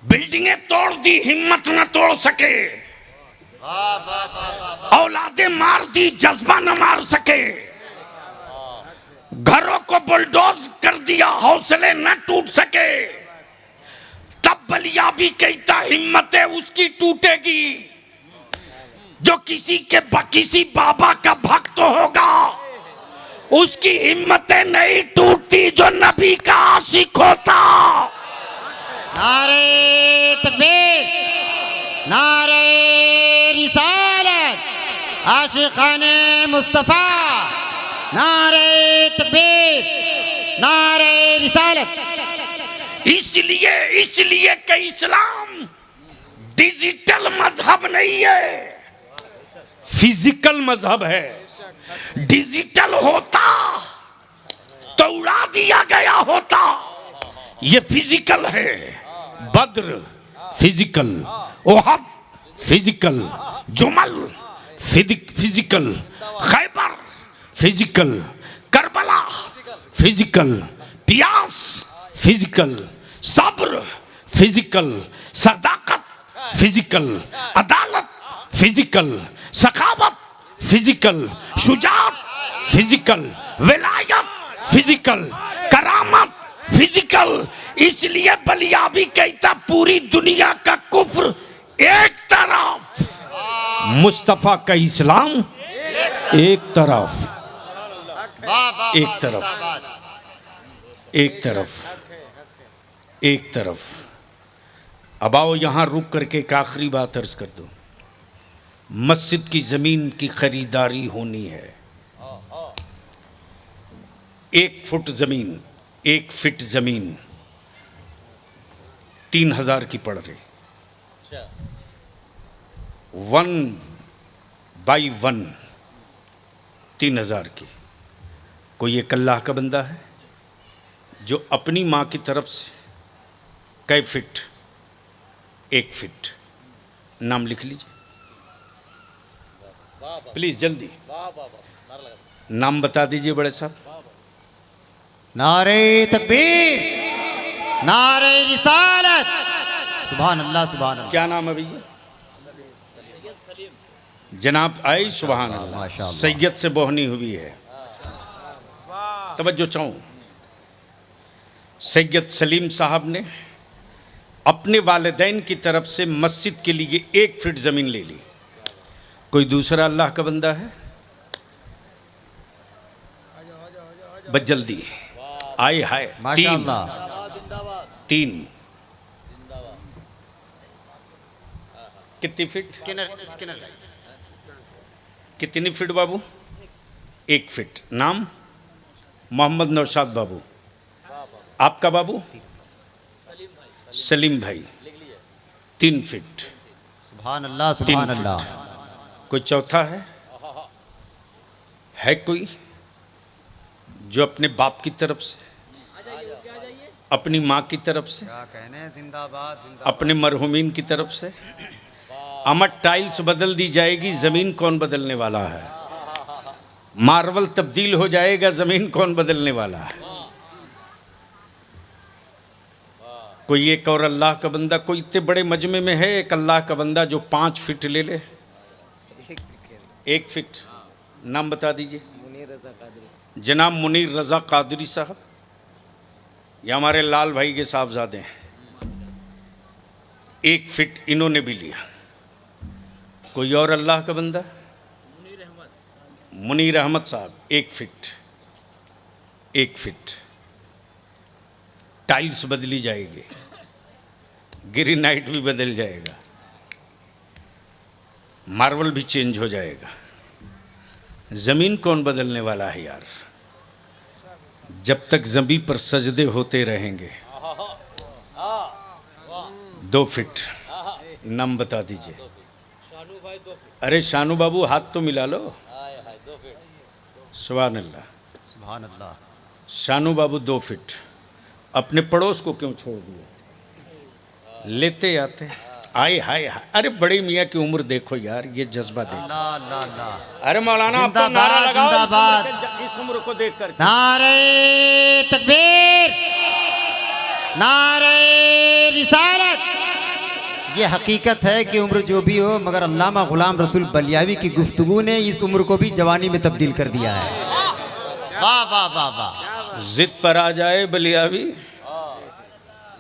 बिल्डिंगें तोड़ दी, हिम्मत न तोड़ सके, औलादे मार दी, जज्बा न मार सके, घरों को बुलडोज कर दिया, हौसले न टूट सके, तब बलियाबी कहता हिम्मत है उसकी टूटेगी जो किसी बाबा का भक्त होगा। उसकी हिम्मतें नहीं टूटती जो नबी का आशिक होता। नारे तकबीर, नारे रिसालत, आशिकाने मुस्तफा, नारे तकबीर, नारे रिसालत। इसलिए कि इस्लाम डिजिटल मजहब नहीं है, फिजिकल मजहब है। डिजिटल होता तो उड़ा दिया गया होता, ये फिजिकल है। बद्र फिजिकल, ओहद फिजिकल, जुमल physical, Khaibar physical, Karbala physical, पियास फिजिकल, सब्र फिजिकल, सदाकत फिजिकल, अदालत फिजिकल, सखावत फिजिकल, शुजात फिजिकल, विलायत फिजिकल, करामत फिजिकल। इसलिए बलियाबी कहता पूरी दुनिया का कुफ्र एक तरफ, मुस्तफा का इस्लाम एक तरफ, एक तरफ, एक तरफ, एक तरफ। अब आओ यहां रुक करके एक आखिरी बात अर्ज कर दो। मस्जिद की जमीन की खरीदारी होनी है। 1 फुट जमीन, 1 फीट जमीन 3000 की पड़ रही। 1 बाई 1 3000 की। कोई एक अल्लाह का बंदा है जो अपनी माँ की तरफ से कै फिट, 1 फिट, नाम लिख लीजिए प्लीज, जल्दी नाम बता दीजिए बड़े साहब। नारे तकबीर, नारे रिसालत, सुभान अल्लाह, सुभान अल्लाह। क्या नाम है भैया? जनाब आई, सुभान अल्लाह। सैयद से बोहनी हुई है, तवज्जो चाहूं। सैयद सलीम साहब ने अपने वालिदैन की तरफ से मस्जिद के लिए 1 फीट जमीन ले ली। कोई दूसरा अल्लाह का बंदा है? बस जल्दी आए, हाय। 3 कितनी फीट? स्किनर कितनी फीट बाबू? 1 फीट। नाम? मोहम्मद नौशाद बाबू। आपका बाबू? सलीम भाई। 3 फीट। सुभान अल्लाह, सुभान अल्लाह। कोई चौथा है कोई जो अपने बाप की तरफ से, अपनी माँ की तरफ से, क्या कहने, जिंदाबाद, जिंदाबाद। अपने मरहुमीन की तरफ से अमर टाइल्स बदल दी जाएगी, जमीन कौन बदलने वाला है? मार्बल तब्दील हो जाएगा, जमीन कौन बदलने वाला है? कोई एक और अल्लाह का बंदा, कोई इतने बड़े मजमे में है एक अल्लाह का बंदा जो 5 फीट ले ले? 1 फीट। नाम बता दीजिए। जनाब मुनीर रजा कादरी साहब, ये हमारे लाल भाई के साहबजादे हैं। 1 फीट इन्होंने भी लिया। कोई और अल्लाह का बंदा? मुनीर अहमद साहब 1 फीट। 1 फीट। टाइल्स बदली जाएगी, ग्रेनाइट भी बदल जाएगा, मार्बल भी चेंज हो जाएगा। जमीन कौन बदलने वाला है यार? जब तक जमीन पर सजदे होते रहेंगे। 2 फीट। नाम बता दीजिए। अरे शानू बाबू हाथ तो मिला लो। सुभान अल्लाह, सुभान अल्लाह। शानू बाबू 2 फीट। अपने पड़ोस को क्यों छोड़ दिया? लेते आते। आए हाय हाय, अरे बड़ी मियाँ की उम्र देखो यार, ये जज्बा देखो। अल्लाह अल्लाह अल्लाह। अरे मौलाना आप तो नारा लगाओ इस उम्र को देख कर। नारे तकबीर, नारे रिसालत। ये हकीकत है कि उम्र जो भी हो, मगर अल्लामा गुलाम रसूल बलियावी की गुफ्तगू ने इस उम्र को भी जवानी में तब्दील कर दिया है। वाह वाह वाह वाह। जिद पर आ जाए बलियावी,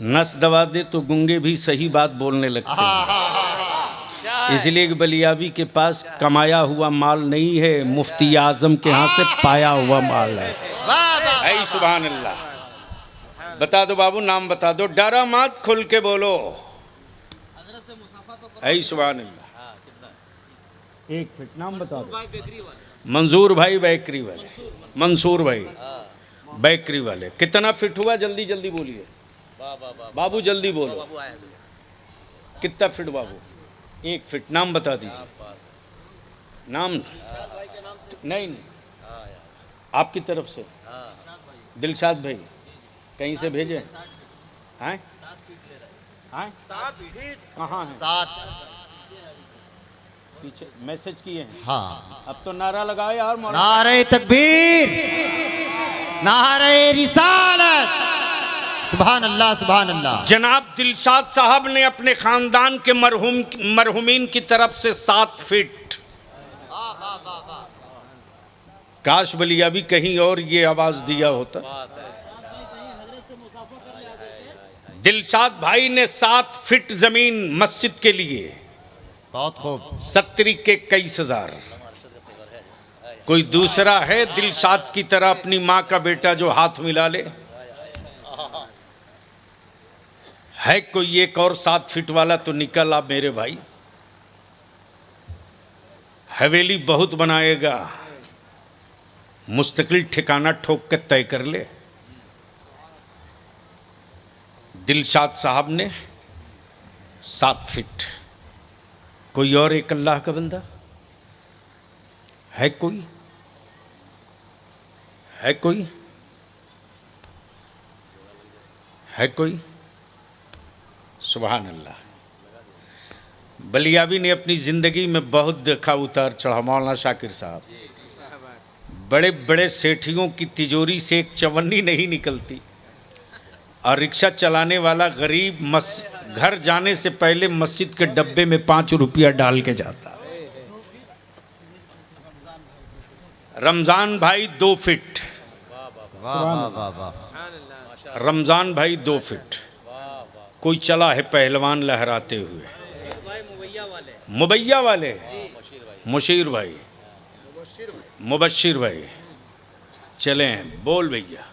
नस दबा दे तो गूंगे भी सही बात बोलने लगते हैं। इसलिए कि बलियावी के पास कमाया हुआ माल नहीं है, मुफ्ती आजम के यहाँ से पाया हुआ माल है। ऐ सुभान अल्लाह। बता दो बाबू, नाम बता दो, डरा मत, खुल के बोलो। ऐ सुभान अल्लाह। 1 फीट। नाम बता दो। मंजूर भाई बेकरी वाले, मंसूर भाई बेकरी वाले। कितना फिट हुआ? जल्दी जल्दी बोलिए बाबू, जल्दी बोलो। कितना फिट बाबू? 1 फीट। नाम बता दीजिए। नाम नहीं, आपकी तरफ से दिलशाद भाई कहीं से भेजे हैं? कहाँ है? 7 पीछे मैसेज किए हैं। हाँ। अब तो नारा लगाओ यार मौलाना। नारे तकबीर, नारे रिसालत। सुभान अल्लाह, सुभान अल्लाह। जनाब दिलशाद साहब ने अपने खानदान के मरहूमीन की तरफ से 7 फीट। काश बलियावी कहीं और ये आवाज दिया होता। दिलशाद भाई ने 7 फीट जमीन मस्जिद के लिए, बहुत खूब। 70 के कई हजार। कोई दूसरा है दिलशाद की तरह अपनी माँ का बेटा जो हाथ मिला ले? है कोई एक और 7 फीट वाला? तो निकल आ मेरे भाई। हवेली बहुत बनाएगा, मुस्तकिल ठिकाना ठोक के तय कर ले। दिलशाद साहब ने 7 फीट। कोई और एक अल्लाह का बंदा है? कोई है? कोई है? कोई? सुभान अल्लाह। बलियावी ने अपनी ज़िंदगी में बहुत देखा उतार चढ़ा। मौलाना शाकिर साहब, बड़े बड़े सेठियों की तिजोरी से एक चवन्नी नहीं निकलती, और रिक्शा चलाने वाला गरीब घर जाने से पहले मस्जिद के डब्बे में 5 रुपया डाल के जाता। रमज़ान भाई 2 फीट। वाह वाह वाह वाह। रमज़ान भाई 2 फीट। कोई चला है पहलवान लहराते हुए। मुबैया वाले, मुशीर भाई, मुबशिर भाई चले हैं। बोल भैया।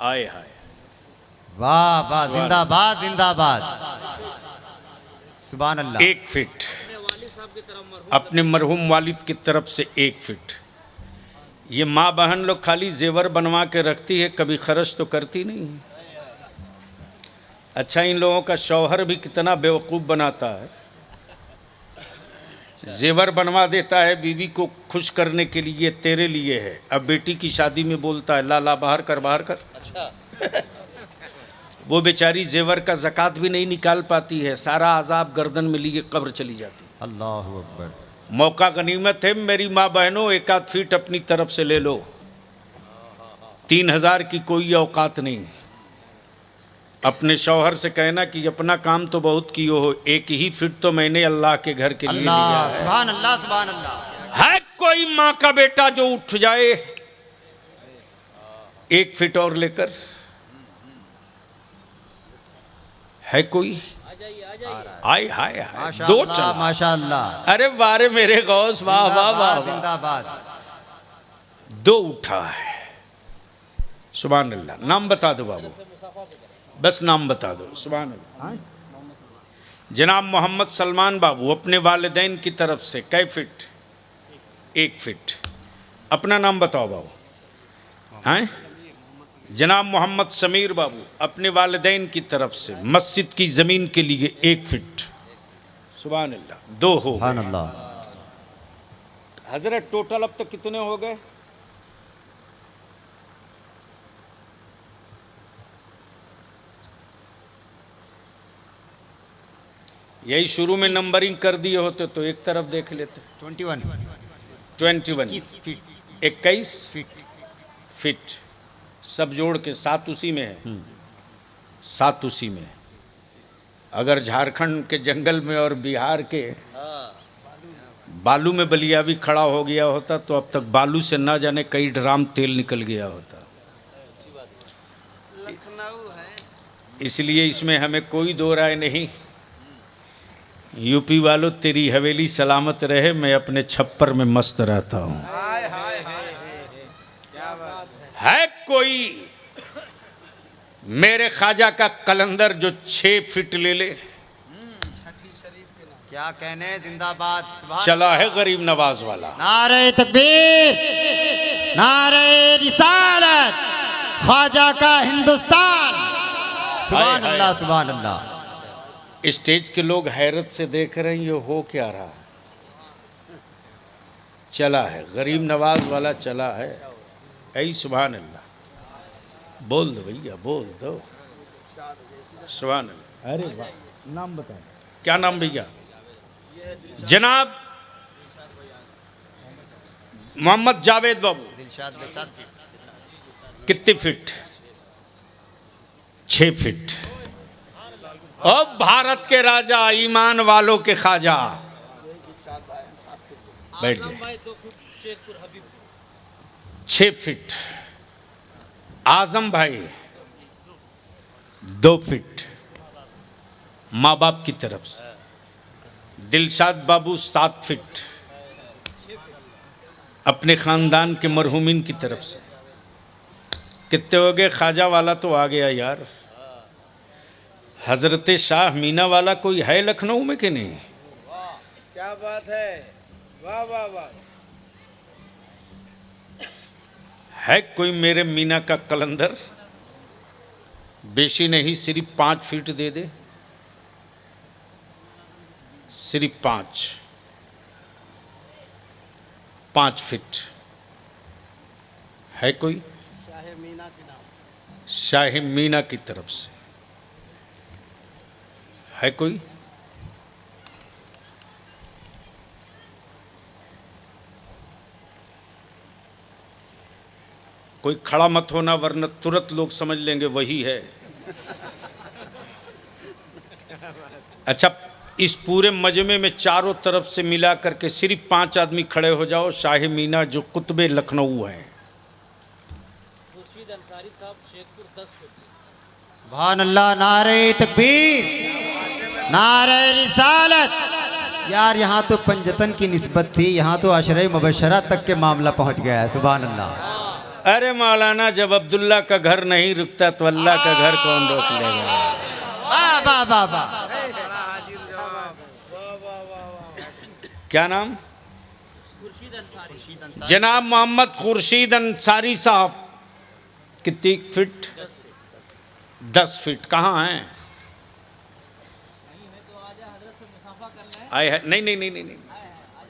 आए हाय। वाह वाह, जिंदाबाद जिंदाबाद। सुभान अल्लाह। 1 फीट। अपने मरहूम वालिद की तरफ से 1 फीट। ये माँ बहन लोग खाली जेवर बनवा के रखती है, कभी खर्च तो करती नहीं है। अच्छा, इन लोगों का शौहर भी कितना बेवकूफ़ बनाता है। जेवर बनवा देता है बीवी को खुश करने के लिए, तेरे लिए है। अब बेटी की शादी में बोलता है ला ला बाहर कर, बाहर कर। अच्छा। वो बेचारी जेवर का ज़कात भी नहीं निकाल पाती है, सारा अजाब गर्दन में लिए कब्र चली जाती है। अल्लाह अकबर। मौका गनीमत है मेरी माँ बहनों, एक आध फीट अपनी तरफ से ले लो। 3000 की कोई औकात नहीं। अपने शौहर से कहना कि अपना काम तो बहुत कियो हो, 1 ही फीट तो मैंने अल्लाह के घर के लिए लिया अल्लाह है। सुभान अल्लाह सुभान अल्लाह। है कोई माँ का बेटा जो उठ जाए 1 फीट और लेकर? है कोई? आय हाय हाय, 2 चला। माशाअल्लाह। अरे बारे मेरे गौस, वाह वाह वाह, जिंदाबाद। 2 उठा है। सुभान अल्लाह। नाम बता दो बाबू, बस नाम बता दो। सुभान अल्लाह। जनाब मोहम्मद सलमान बाबू अपने वालिदैन की तरफ से कै फीट? 1 फीट। अपना नाम बताओ बाबू। हैं? जनाब मोहम्मद समीर बाबू अपने वालिदैन की तरफ से मस्जिद की ज़मीन के लिए 1 फीट। सुभान अल्लाह। 2 हो गए। सुभान अल्लाह। हजरत टोटल अब तक कितने हो गए? यही शुरू में नंबरिंग कर दिए होते तो एक तरफ देख लेते। 21 फीट। 21 फीट सब जोड़ के 7 उसी में है। 7 उसी में। अगर झारखंड के जंगल में और बिहार के बालू में बलियावी खड़ा हो गया होता तो अब तक बालू से ना जाने कई ड्राम तेल निकल गया होता। लखनऊ है, इसलिए इसमें हमें कोई दो राय नहीं। यूपी वालों तेरी हवेली सलामत रहे, मैं अपने छप्पर में मस्त रहता हूँ। क्या बात है। है कोई मेरे ख्वाजा का कलंदर जो 6 फीट ले ले? क्या कहने, जिंदाबाद। सुभान चला है गरीब नवाज वाला। नारे तकबीर, नारे रिसालत, ख्वाजा का हिंदुस्तान। सुभान हाय, अल्लाह सुभान अल्लाह। स्टेज के लोग हैरत से देख रहे हैं, ये हो क्या रहा है। चला है गरीब नवाज वाला, चला है। ऐ सुभान अल्लाह। बोल दो भैया, बोल दो। सुभान अल्लाह। अरे वाह, नाम बताओ। क्या नाम भैया? जनाब मोहम्मद जावेद बाबू। दिलशाद बेसाद। कितने फीट? 6 फीट। अब भारत के राजा, ईमान वालों के ख्वाजा, बैठ जाए। 6 फीट। आजम भाई 2 फीट माँ बाप की तरफ से। दिलशाद बाबू 7 फीट अपने खानदान के मरहूमिन की तरफ से। कितने हो गए? ख्वाजा वाला तो आ गया यार। हजरत शाह मीना वाला कोई है लखनऊ में कि नहीं? क्या बात है, वाह वाह वाह। है कोई मेरे मीना का कलंदर? बेशी नहीं, सिर्फ 5 फीट दे दे। सिर्फ 5 फीट। है कोई? शाह मीना के नाम। शाह मीना की तरफ से है कोई? कोई खड़ा मत होना वरना तुरंत लोग समझ लेंगे वही है। अच्छा, इस पूरे मजमे में चारों तरफ से मिला करके सिर्फ 5 आदमी खड़े हो जाओ। शाह मीना जो कुतुबे लखनऊ हैं। खुर्शीद अंसारी साहब, शेखपुर 10 फुट। सुभान अल्लाह। नारे तकबीर, नारे रिसालत। यार यहाँ तो पंजतन की निस्बत थी, यहाँ तो अशरे मुबशरा तक के मामला पहुँच गया है। सुभान अल्लाह। अरे मौलाना, जब अब्दुल्ला का घर नहीं रुकता तो अल्लाह का घर कौन रोक लेगा? वाह वाह वाह वाह। क्या नाम? खुर्शीद अंसारी। जनाब मोहम्मद खुर्शीद अंसारी साहब। कितनी फीट? 10 फीट। कहाँ हैं? आए हैं? नहीं नहीं नहीं नहीं नहीं,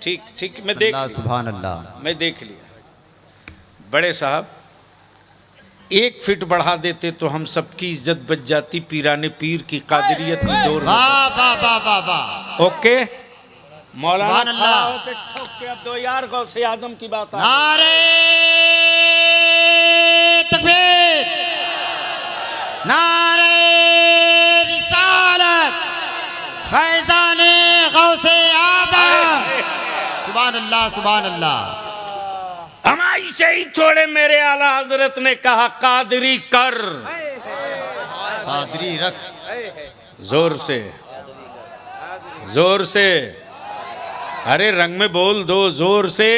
ठीक ठीक, मैं देख अल्लाह लिया। सुभान अल्लाह। मैं देख लिया। बड़े साहब 1 फीट बढ़ा देते तो हम सबकी इज्जत बच जाती, पीराने पीर की कादरियत में दौर में। वाह वाह वाह वाह वाह। ओके मौलाना सुभान अल्लाह। खड़ा होके ठोक के अब दो यार, गौसे आजम की बात आ गई। नारे तकबीर, नारे रिसालत, फैज़ाने गौसे आज़म। सुभान अल्लाह सुभान अल्लाह। हमारी से ही थोड़े मेरे आला हजरत ने कहा कादरी कर, कादरी रख, जोर से जोर से, अरे रंग में बोल दो जोर से।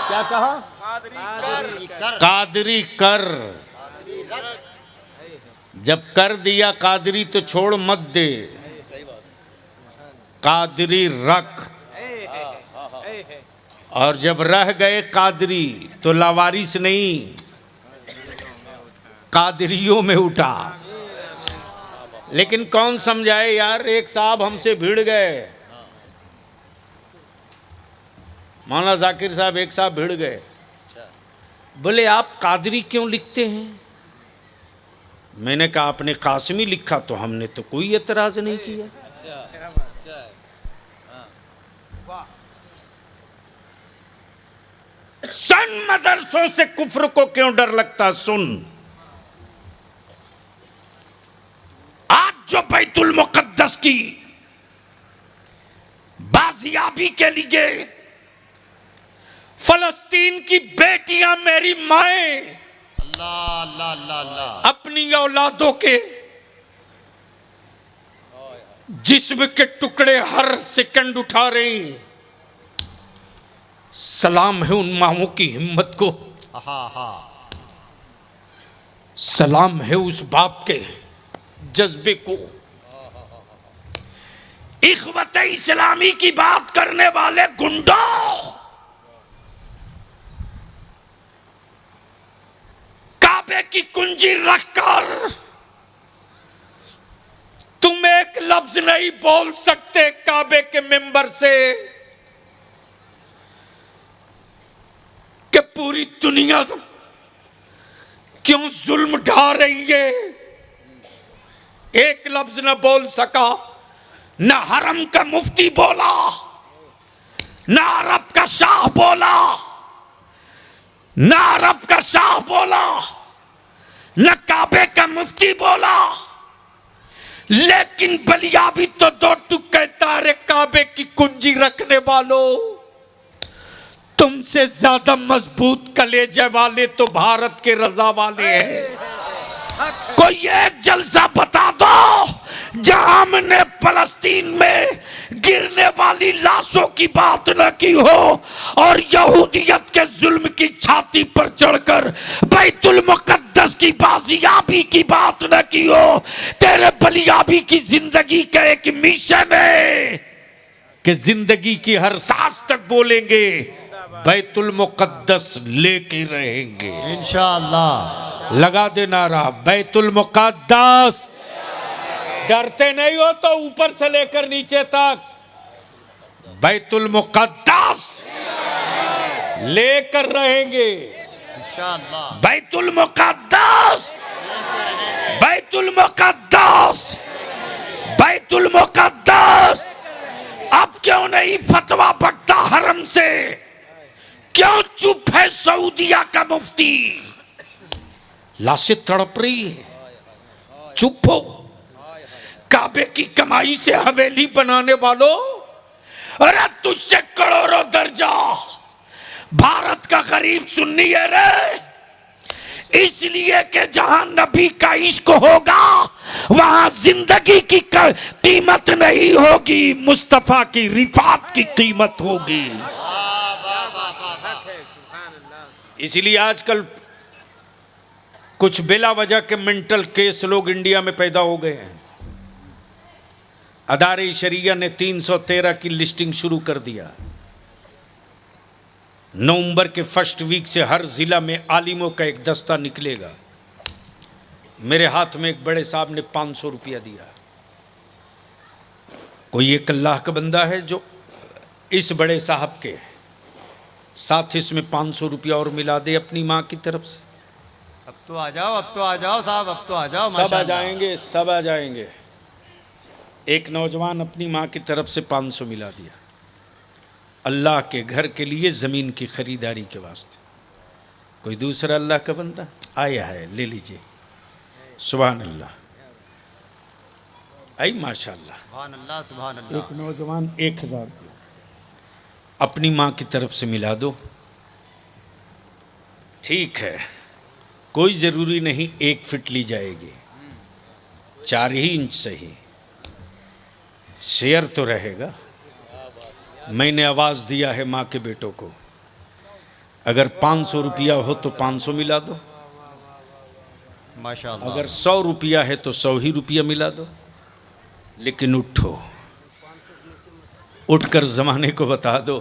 क्या कहा? कादरी कर। जब कर दिया कादरी तो छोड़ मत दे, कादरी रख। और जब रह गए कादरी तो लावारिस नहीं, कादरियों में उठा। लेकिन कौन समझाए यार, एक साहब हमसे भिड़ गए, मौलाना जाकिर साहब एक साहब भिड़ गए, बोले आप कादरी क्यों लिखते हैं? मैंने कहा आपने कासिमी लिखा तो हमने तो कोई एतराज नहीं किया। सुन, मदरसों से कुफ्र को क्यों डर लगता? सुन, आज जो बैतुल मुकद्दस की बाजियाबी के लिए फलस्तीन की बेटियां, मेरी माएं अल्लाह अल्लाह अल्लाह अल्लाह, अपनी औलादों के जिस्म के टुकड़े हर सेकंड उठा रही, सलाम है उन मामों की हिम्मत को, सलाम है उस बाप के जज्बे को। इख्वत इस्लामी की बात करने वाले गुंडों, काबे की कुंजी रखकर तुम एक लफ्ज नहीं बोल सकते काबे के मेंबर से कि पूरी दुनिया क्यों जुल्म ढा रही है। एक लफ्ज न बोल सका, न हरम का मुफ्ती बोला, न अरब का शाह बोला, न अरब का शाह बोला, न काबे का मुफ्ती बोला, लेकिन बलियाबी तो दो टुक कहता है, काबे की कुंजी रखने वालों, तुमसे ज्यादा मजबूत कलेजे वाले तो भारत के रजा वाले हैं। कोई एक जलसा बता दो जहां हमने फलस्तीन में गिरने वाली लाशों की बात न की हो और यहूदियत के जुल्म की छाती पर चढ़कर बैतुल मुकद्दस की बाजियाबी की बात न की हो। तेरे बलियाबी की जिंदगी का एक मिशन है कि जिंदगी की हर सांस तक बोलेंगे बैतुल मुकद्दस लेके रहेंगे इंशाअल्लाह। लगा दे नारा बैतुल मुकद्दस। डरते नहीं हो तो ऊपर से लेकर नीचे तक बैतुल मुकद्दस लेकर रहेंगे इंशाअल्लाह। बैतुल मुकद्दस, बैतुल मुकद्दस, बैतुल मुकद्दस। अब क्यों नहीं फतवा बकता हरम से? क्यों चुप है सऊदिया का मुफ्ती? लाशें तड़प रही है, चुप हो। काबे की कमाई से हवेली बनाने वालों, अरे तुझसे करोड़ों दर्जा भारत का गरीब सुन्नी है रे, इसलिए कि जहां नबी का इश्क होगा वहां जिंदगी की कीमत नहीं होगी, मुस्तफा की रिफात की कीमत होगी। इसलिए आजकल कुछ बेला वजह के मेंटल केस लोग इंडिया में पैदा हो गए हैं। अदारे शरिया ने 313 की लिस्टिंग शुरू कर दिया। नवंबर के फर्स्ट वीक से हर जिला में आलिमों का एक दस्ता निकलेगा। मेरे हाथ में एक बड़े साहब ने 500 रुपया दिया। कोई एक अल्लाह का बंदा है जो इस बड़े साहब के साथ इसमें 500 रुपया और मिला दे अपनी माँ की तरफ से। अब तो आ जाओ, अब तो आ जाओ साहब, अब तो आ जाओ। सब आ माशाअल्लाह। जाएंगे, सब आ जाएंगे। एक नौजवान अपनी माँ की तरफ से 500 मिला दिया अल्लाह के घर के लिए, ज़मीन की खरीदारी के वास्ते। कोई दूसरा अल्लाह का बंदा आया है, ले लीजिए। सुभान अल्लाह। आई माशाअल्लाह। सुभान अल्लाह, सुभान अल्लाह। एक नौजवान 1000 अपनी माँ की तरफ से मिला दो। ठीक है, कोई ज़रूरी नहीं 1 फीट ली जाएगी, 4 ही इंच सही, शेयर तो रहेगा। मैंने आवाज़ दिया है माँ के बेटों को, अगर 500 रुपया हो तो 500 मिला दो, माशाअल्लाह। अगर 100 रुपया है तो 100 ही रुपया मिला दो। लेकिन उठो, उठकर ज़माने को बता दो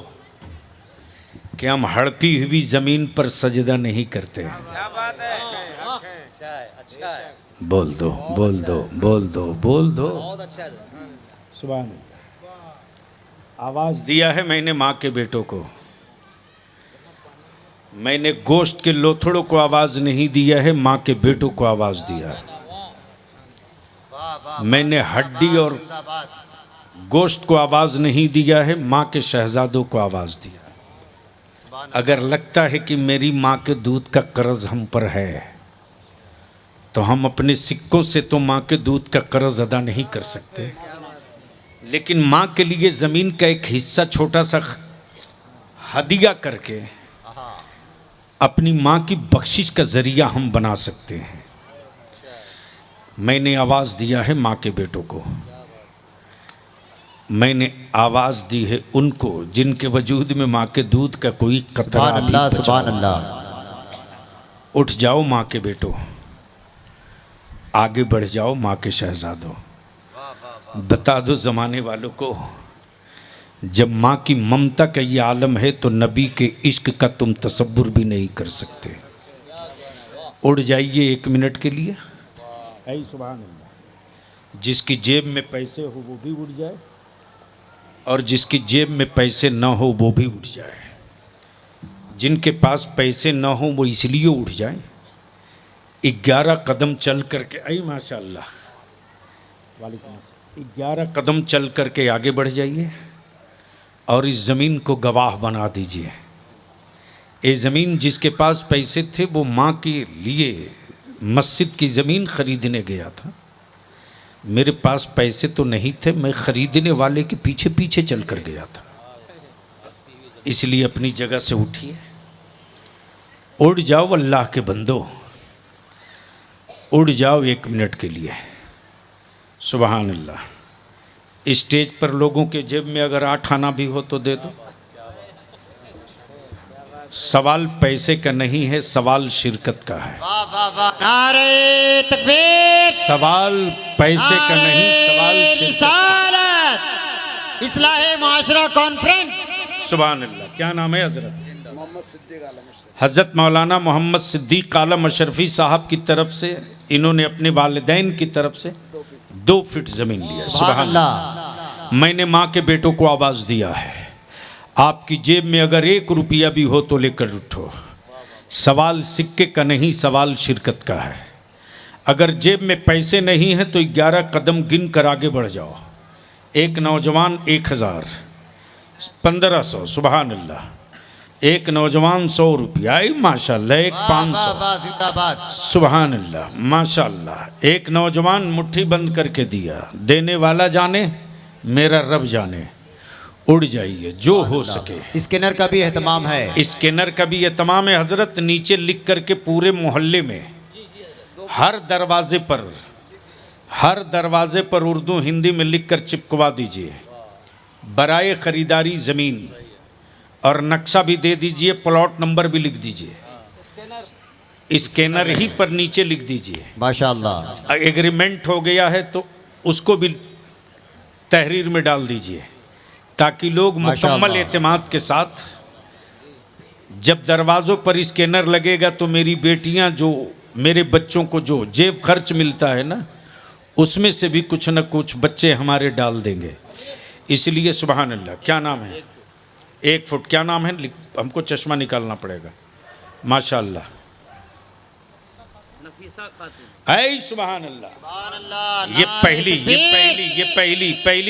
कि हम हड़पी हुई ज़मीन पर सजदा नहीं करते। क्या बात है? अच्छा है, अच्छा है, बोल दो, बोल दो, बोल दो, बोल दो। बहुत अच्छा है। सुभान अल्लाह। आवाज़ दिया है मैंने माँ के बेटों को। मैंने गोश्त के लोथड़ों को आवाज़ नहीं दिया है, माँ के बेटों को आवाज़ दिया है। वाह वाह। मैंने हड्डी और जिंदाबाद। गोश्त को आवाज़ नहीं दिया है, माँ के शहजादों को आवाज़ दिया। सुभान अगर लगता है कि मेरी माँ के दूध का कर्ज हम पर है, तो हम अपने सिक्कों से तो माँ के दूध का कर्ज अदा नहीं कर सकते, लेकिन माँ के लिए ज़मीन का एक हिस्सा छोटा सा हदिया करके अपनी माँ की बख्शिश का ज़रिया हम बना सकते हैं। मैंने आवाज़ दिया है माँ के बेटों को, मैंने आवाज़ दी है उनको जिनके वजूद में माँ के दूध का कोई कतरा सुभान भी अल्लाह, बचा सुभान हो। अल्लाह। उठ जाओ माँ के बेटो, आगे बढ़ जाओ माँ के शहजादों। बता दो ज़माने वालों को, जब माँ की ममता का ये आलम है तो नबी के इश्क का तुम तसव्वुर भी नहीं कर सकते। उड़ जाइए 1 मिनट के लिए। ऐ सुभान अल्लाह। जिसकी जेब में पैसे हो वो भी उड़ जाए, और जिसकी जेब में पैसे न हो वो भी उठ जाए। जिनके पास पैसे न हो वो इसलिए उठ जाए। 11 कदम चल करके, आई माशाअल्लाह, वालेकुम अस्सलाम, 11 कदम चल करके आगे बढ़ जाइए और इस ज़मीन को गवाह बना दीजिए। ये ज़मीन जिसके पास पैसे थे वो माँ के लिए मस्जिद की ज़मीन खरीदने गया था। मेरे पास पैसे तो नहीं थे, मैं ख़रीदने वाले के पीछे पीछे चल कर गया था। इसलिए अपनी जगह से उठिए, उड़ जाओ अल्लाह के बंदो, उड़ जाओ 1 मिनट के लिए। सुभान अल्लाह। स्टेज पर लोगों के जेब में अगर 8 आना भी हो तो दे दो। सवाल पैसे का नहीं है, सवाल शिरकत का है। वाह वाह वाह। नारे तकबीर। सवाल पैसे का नहीं, सवाल नारे शिरकत का। रिसालत। इस्लाहे मुआशरा कॉन्फ्रेंस। सुभान अल्लाह। क्या नाम है हजरत? हज़रत मौलाना मोहम्मद सिद्दीक आलम अशरफी साहब की तरफ से, इन्होंने अपने वालिदैन की तरफ से 2 फीट ज़मीन लिया। सुभान अल्लाह। मैंने माँ के बेटों को आवाज़ दिया है, आपकी जेब में अगर 1 रुपया भी हो तो लेकर उठो। सवाल सिक्के का नहीं, सवाल शिरकत का है। अगर जेब में पैसे नहीं हैं तो 11 कदम गिन कर आगे बढ़ जाओ। एक नौजवान 1000, 1500, सुभान अल्लाह। एक नौजवान 100 रुपया, माशाल्लाह। एक 500, वाह जिंदाबाद। सुभान अल्लाह, माशाल्लाह। एक नौजवान मुट्ठी बंद करके दिया, देने वाला जाने मेरा रब जाने। उड़ जाइए जो हो सके। स्कैनर का भी एहतमाम है। स्कैनर का भी ये तमाम है हजरत। नीचे लिख करके पूरे मोहल्ले में हर दरवाजे पर उर्दू हिंदी में लिख कर चिपकवा दीजिए, बराए ख़रीदारी ज़मीन, और नक्शा भी दे दीजिए, प्लॉट नंबर भी लिख दीजिए। स्कैनर ही पर नीचे लिख दीजिए। माशाअल्लाह। एग्रीमेंट हो गया है तो उसको भी तहरीर में डाल दीजिए, ताकि लोग मुकम्मल एतमाद के साथ, जब दरवाज़ों पर स्कैनर लगेगा तो मेरी बेटियां, जो मेरे बच्चों को जो जेब खर्च मिलता है ना, उसमें से भी कुछ न कुछ बच्चे हमारे डाल देंगे। इसलिए सुभान अल्लाह। क्या नाम है? 1 फुट। क्या नाम है? हमको चश्मा निकालना पड़ेगा। माशाअल्लाह। नफीसा खातून। ऐ सुभान अल्लाह। सुभान अल्लाह, ये नारे पहली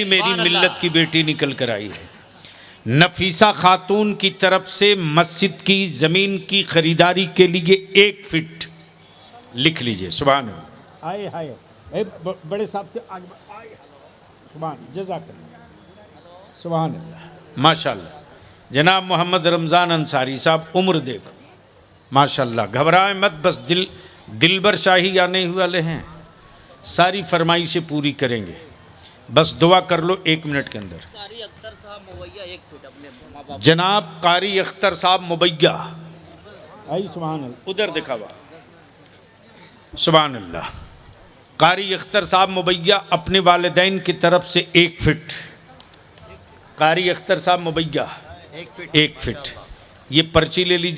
मेरी सुभान मिल्लत अल्लाह। की बेटी निकल कर आई है। नफीसा खातून की तरफ से मस्जिद की जमीन की खरीदारी के लिए 1 फीट लिख लीजिए। सुभान अल्लाह। आए हाय बड़े साहब से आगे सुभान जज़ाकल्लाह। सुभान अल्लाह माशाल्लाह। जनाब मोहम्मद रमज़ान अंसारी साहब, उम्र देखो माशाल्लाह, घबराए मत, बस दिलबर शाही आने ही वाले हैं, सारी फरमाइशें पूरी करेंगे, बस दुआ कर लो 1 मिनट के अंदर। कारी अख्तर साहब मुवैया 1 फीट अपने माँ बाप। जनाब कारी अख्तर साहब मुबैया, आई सुभान अल्लाह, उधर दिखावा। सुभान अल्लाह। कारी अख्तर साहब मुबैया अपने वालिदैन की तरफ से 1 फीट। कारी अख्तर साहब मुबैया 1 फीट 1 फीट, ये पर्ची ले लीजिए।